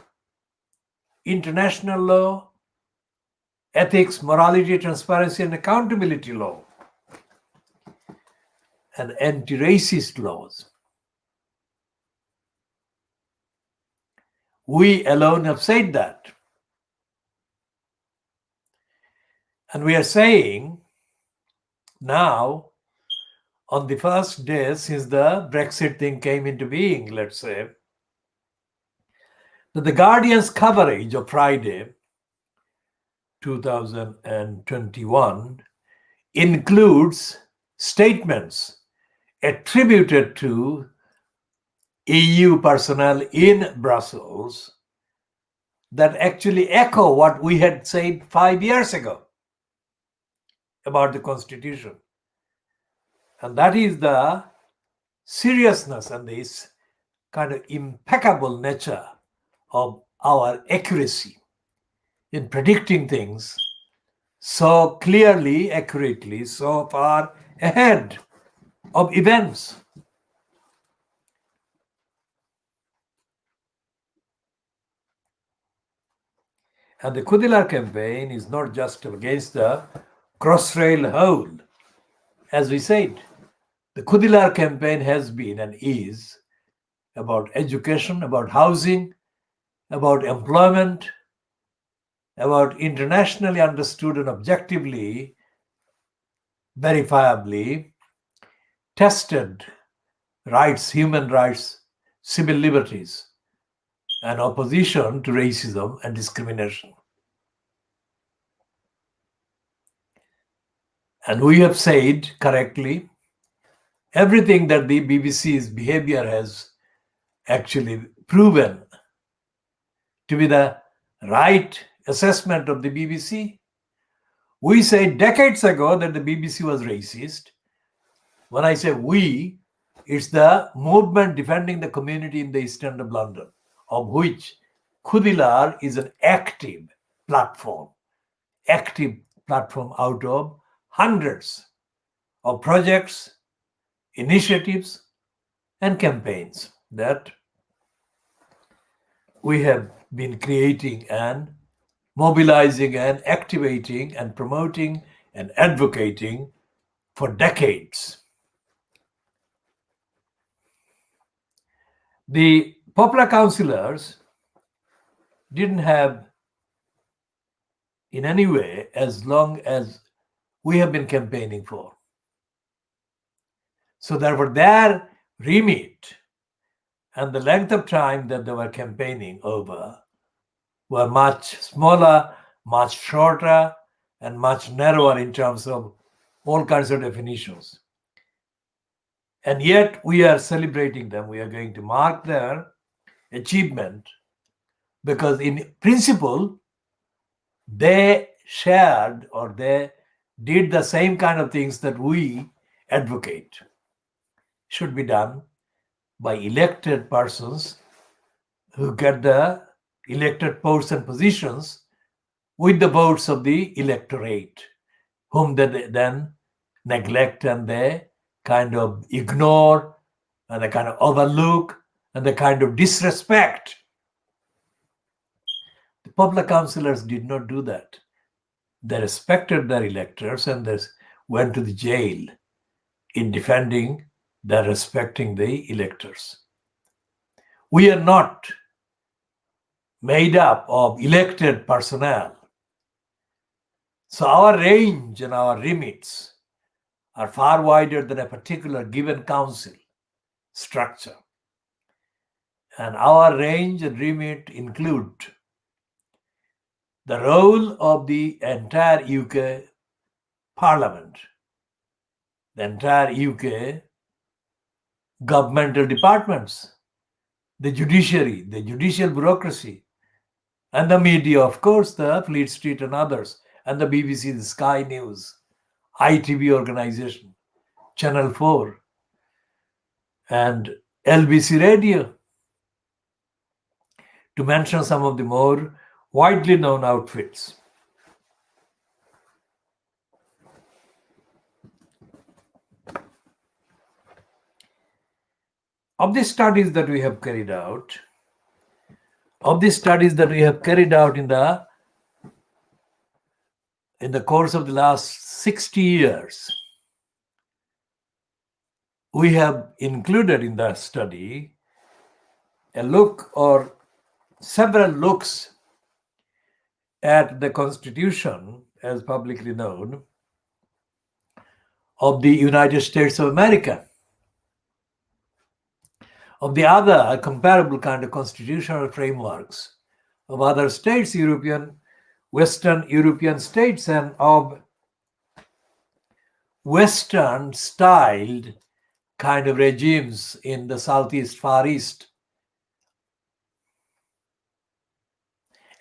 Speaker 1: international law, ethics, morality, transparency, and accountability law, and anti-racist laws. We alone have said that. And we are saying now, on the first day since the Brexit thing came into being, let's say, that the Guardian's coverage of Friday, 2021, includes statements attributed to EU personnel in Brussels that actually echo what we had said 5 years ago about the Constitution. And that is the seriousness and this kind of impeccable nature of our accuracy in predicting things so clearly, accurately, so far ahead of events. And the Khoodeelaar campaign is not just against the crossrail hole, as we said. The Khoodeelaar campaign has been and is about education, about housing, about employment, about internationally understood and objectively, verifiably tested rights, human rights, civil liberties, and opposition to racism and discrimination. And we have said correctly everything that the BBC's behavior has actually proven to be the right assessment of the BBC. We said decades ago that the BBC was racist. When I say we, it's the movement defending the community in the East End of London, of which Khoodeelaar is an active platform out of hundreds of projects, initiatives, and campaigns that we have been creating and mobilizing and activating and promoting and advocating for decades. The popular councillors didn't have in any way as long as we have been campaigning for. So therefore their remit and the length of time that they were campaigning over were much smaller, much shorter, and much narrower in terms of all kinds of definitions. And yet we are celebrating them. We are going to mark their achievement because in principle, they shared or they did the same kind of things that we advocate should be done by elected persons who get the elected posts and positions with the votes of the electorate, whom they then neglect and they kind of ignore and they kind of overlook and they kind of disrespect. The popular councillors did not do that. They respected their electors and they went to the jail in defending their respecting the electors. We are not made up of elected personnel. So our range and our remits are far wider than a particular given council structure. And our range and remit include the role of the entire UK Parliament, the entire UK governmental departments, the judiciary, the judicial bureaucracy, and the media, of course, the Fleet Street and others, and the BBC, the Sky News, ITV organization, Channel 4, and LBC Radio, to mention some of the more widely known outfits. Of the studies that we have carried out, of the studies that we have carried out in the course of the last 60 years, we have included in the study a look or several looks at the Constitution, as publicly known, of the United States of America, of the other comparable kind of constitutional frameworks of other states, Western European states, and of Western styled kind of regimes in the Southeast, Far East.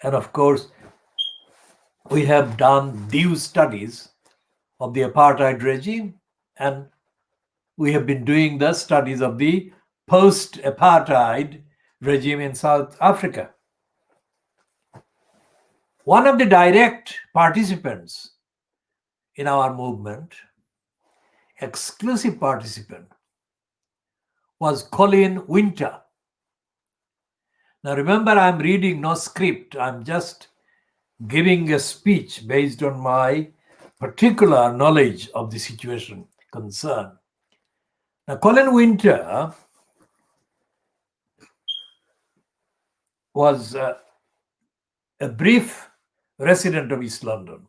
Speaker 1: And of course, we have done these studies of the apartheid regime, and we have been doing the studies of the post-apartheid regime in South Africa. One of the direct participants in our movement, exclusive participant, was Colin Winter. Now remember, I'm reading no script. I'm just giving a speech based on my particular knowledge of the situation concerned. Now, Colin Winter was a brief resident of East London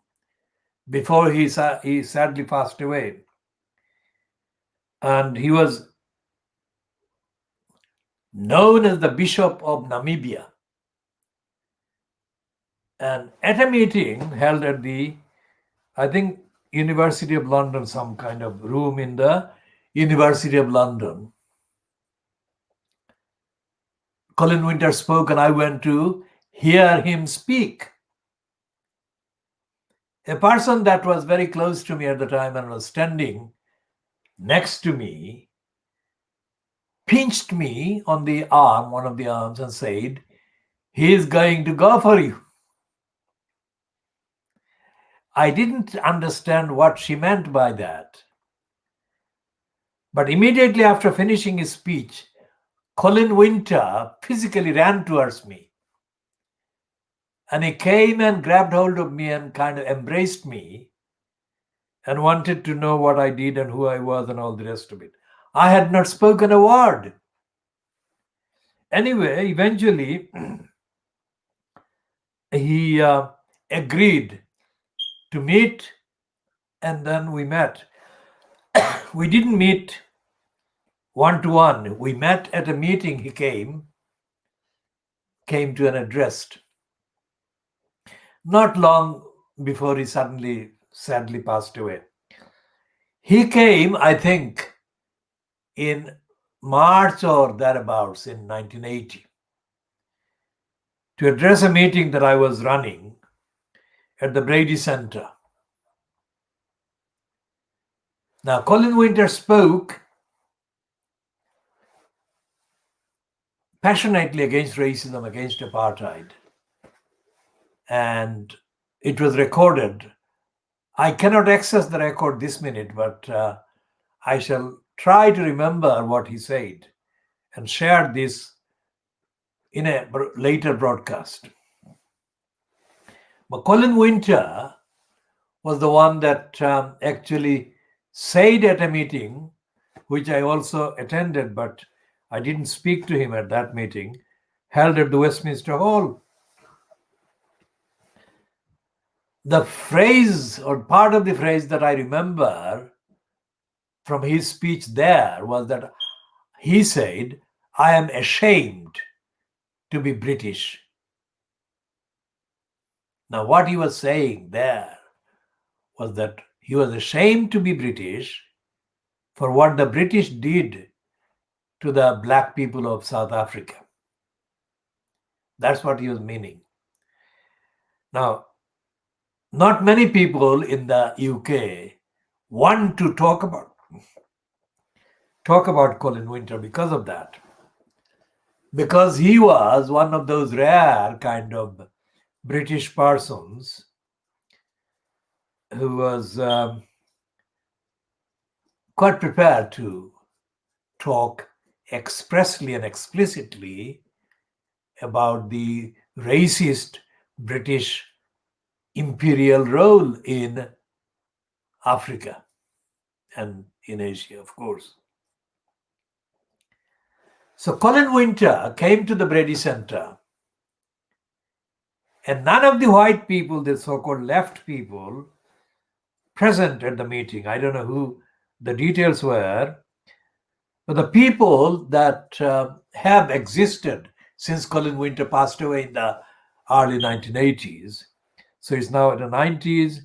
Speaker 1: before he sadly passed away. And he was known as the Bishop of Namibia. And at a meeting held at the, I think, University of London, some kind of room in the University of London, Colin Winter spoke, and I went to hear him speak. A person that was very close to me at the time and was standing next to me pinched me on the arm, one of the arms, and said, "He is going to go for you." I didn't understand what she meant by that. But immediately after finishing his speech, Colin Winter physically ran towards me. And he came and grabbed hold of me and kind of embraced me and wanted to know what I did and who I was and all the rest of it. I had not spoken a word. Anyway, eventually, he agreed to meet, and then we met. We didn't meet one-to-one. We met at a meeting. He came to an address. Not long before he suddenly, sadly passed away. He came, I think, in March or thereabouts in 1980 to address a meeting that I was running at the Brady Center. Now, Colin Winter spoke passionately against racism, against apartheid, and it was recorded. I cannot access the record this minute, but I shall try to remember what he said and share this in a later broadcast. But Colin Winter was the one that actually said at a meeting, which I also attended, but I didn't speak to him at that meeting, held at the Westminster Hall. The phrase, or part of the phrase that I remember from his speech there, was that he said, "I am ashamed to be British." Now, what he was saying there was that he was ashamed to be British for what the British did to the black people of South Africa. That's what he was meaning. Now, not many people in the UK want to talk about Colin Winter because of that. Because he was one of those rare kind of British persons who was quite prepared to talk expressly and explicitly about the racist British imperial role in Africa and in Asia, of course. So Colin Winter came to the Brady Center, and none of the white people, the so-called left people, present at the meeting, I don't know who the details were, but the people that have existed since Colin Winter passed away in the early 1980s, so it's now in the 90s,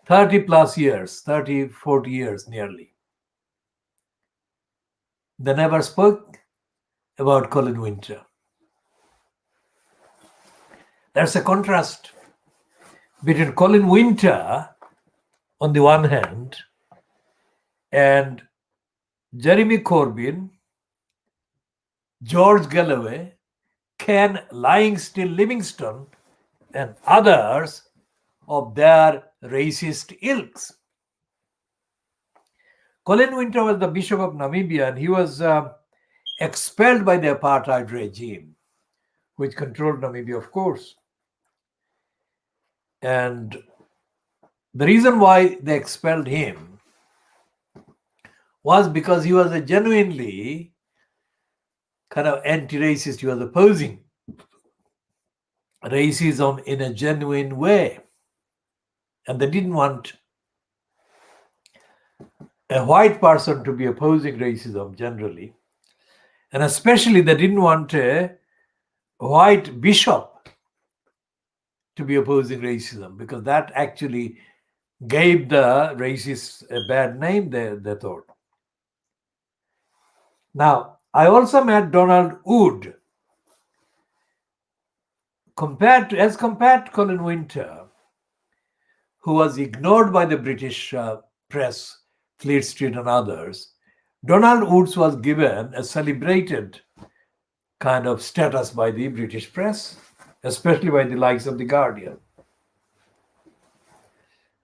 Speaker 1: 30 plus years, 30, 40 years nearly. They never spoke about Colin Winter. There's a contrast between Colin Winter on the one hand and Jeremy Corbyn, George Galloway, Ken Livingstone, and others of their racist ilks. Colin Winter was the Bishop of Namibia, and he was expelled by the apartheid regime, which controlled Namibia, of course. And the reason why they expelled him was because he was a genuinely kind of anti-racist. He was opposing racism in a genuine way. And they didn't want a white person to be opposing racism generally. And especially they didn't want a white bishop to be opposing racism, because that actually gave the racists a bad name, they thought. Now, I also met Donald Wood. As compared to Colin Winter, who was ignored by the British press, Fleet Street and others, Donald Woods was given a celebrated kind of status by the British press, especially by the likes of The Guardian.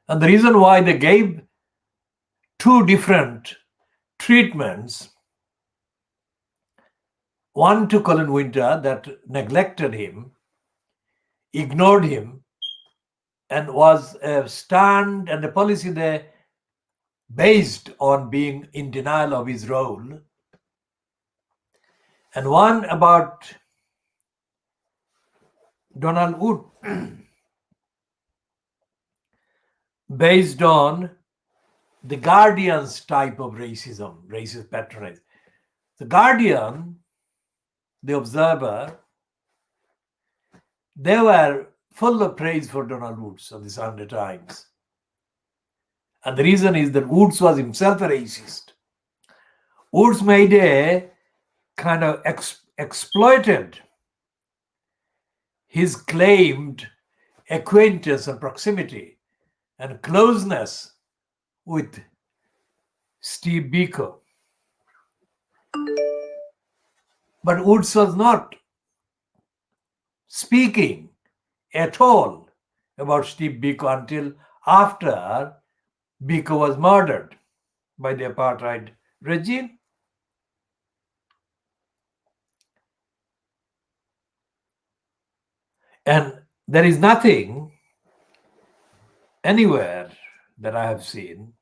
Speaker 1: And the reason why they gave two different treatments, one to Colin Winter that neglected him, ignored him, and was a stand and a policy they based on being in denial of his role, and one about Donald Wood based on the Guardian's type of racism, racist patronage. The Guardian, the Observer, they were full of praise for Donald Woods on the Sunday Times. And the reason is that Woods was himself a racist. Woods made a kind of exploited his claimed acquaintance and proximity and closeness with Steve Biko. But Woods was not speaking at all about Steve Biko until after Biko was murdered by the apartheid regime. And there is nothing anywhere that I have seen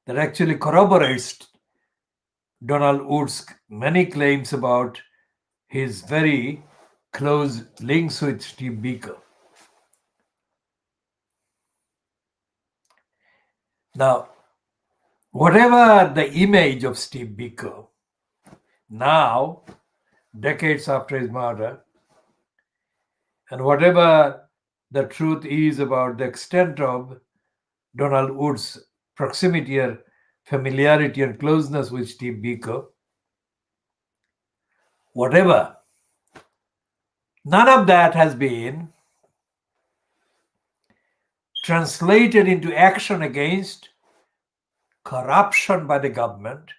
Speaker 1: that actually corroborates Donald Woods' many claims about his very close links with Steve Biko. Now, whatever the image of Steve Biko, now, decades after his murder, and whatever the truth is about the extent of Donald Woods' proximity or familiarity and closeness with Steve Biko, whatever, none of that has been translated into action against corruption by the government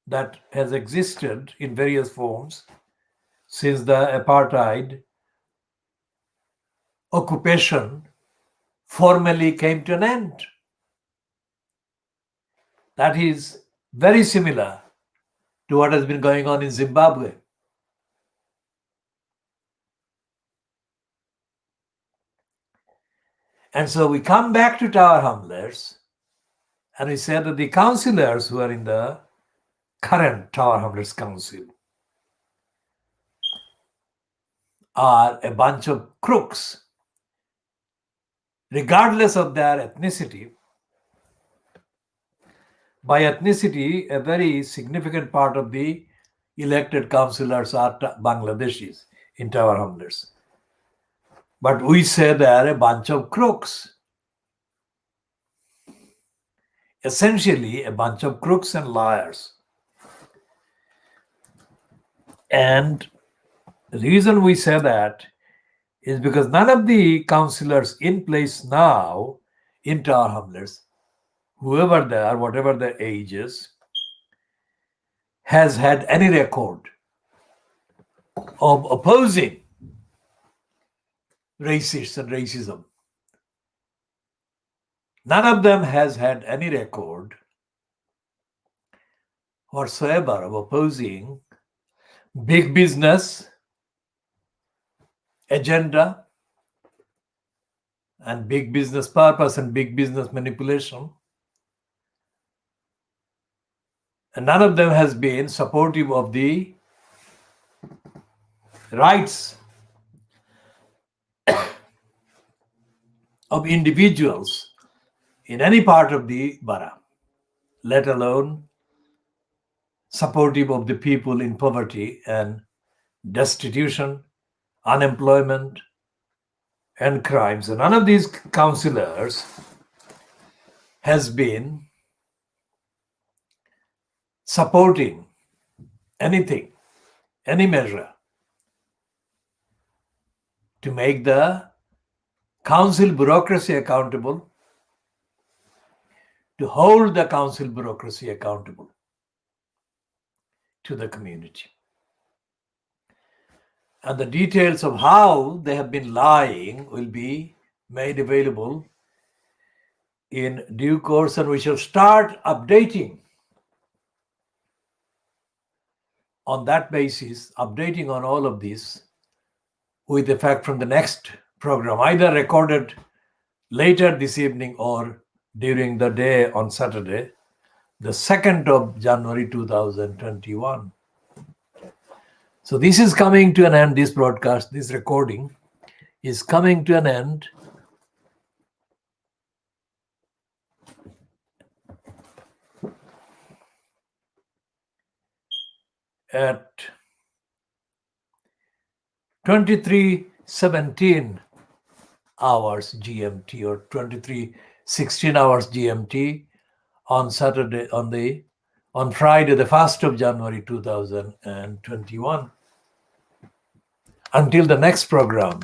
Speaker 1: that has existed in various forms since the apartheid occupation formally came to an end. That is very similar to what has been going on in Zimbabwe. And so we come back to Tower Hamlets and we say that the councillors who are in the current Tower Hamlets Council are a bunch of crooks, regardless of their ethnicity. By ethnicity, a very significant part of the elected councillors are Bangladeshis in Tower Hamlets. But we say they are a bunch of crooks. Essentially, a bunch of crooks and liars. And the reason we say that is because none of the councillors in place now in Tower Hamlets, whoever they are, whatever their age is, has had any record of opposing racists and racism. None of them has had any record whatsoever of opposing big business agenda and big business purpose and big business manipulation. And none of them has been supportive of the rights of individuals in any part of the borough, let alone supportive of the people in poverty and destitution, unemployment, and crimes. And none of these councillors has been supporting anything, any measure to make the council bureaucracy accountable, to hold the council bureaucracy accountable to the community. And the details of how they have been lying will be made available in due course, and we shall start updating on that basis, updating on all of this with effect from the next program, either recorded later this evening or during the day on Saturday, the 2nd of January 2021. So this is coming to an end, this broadcast, this recording is coming to an end at 23:17 hours GMT or 23:16 hours GMT on Saturday, on Friday, the 1st of January 2021. Until the next program,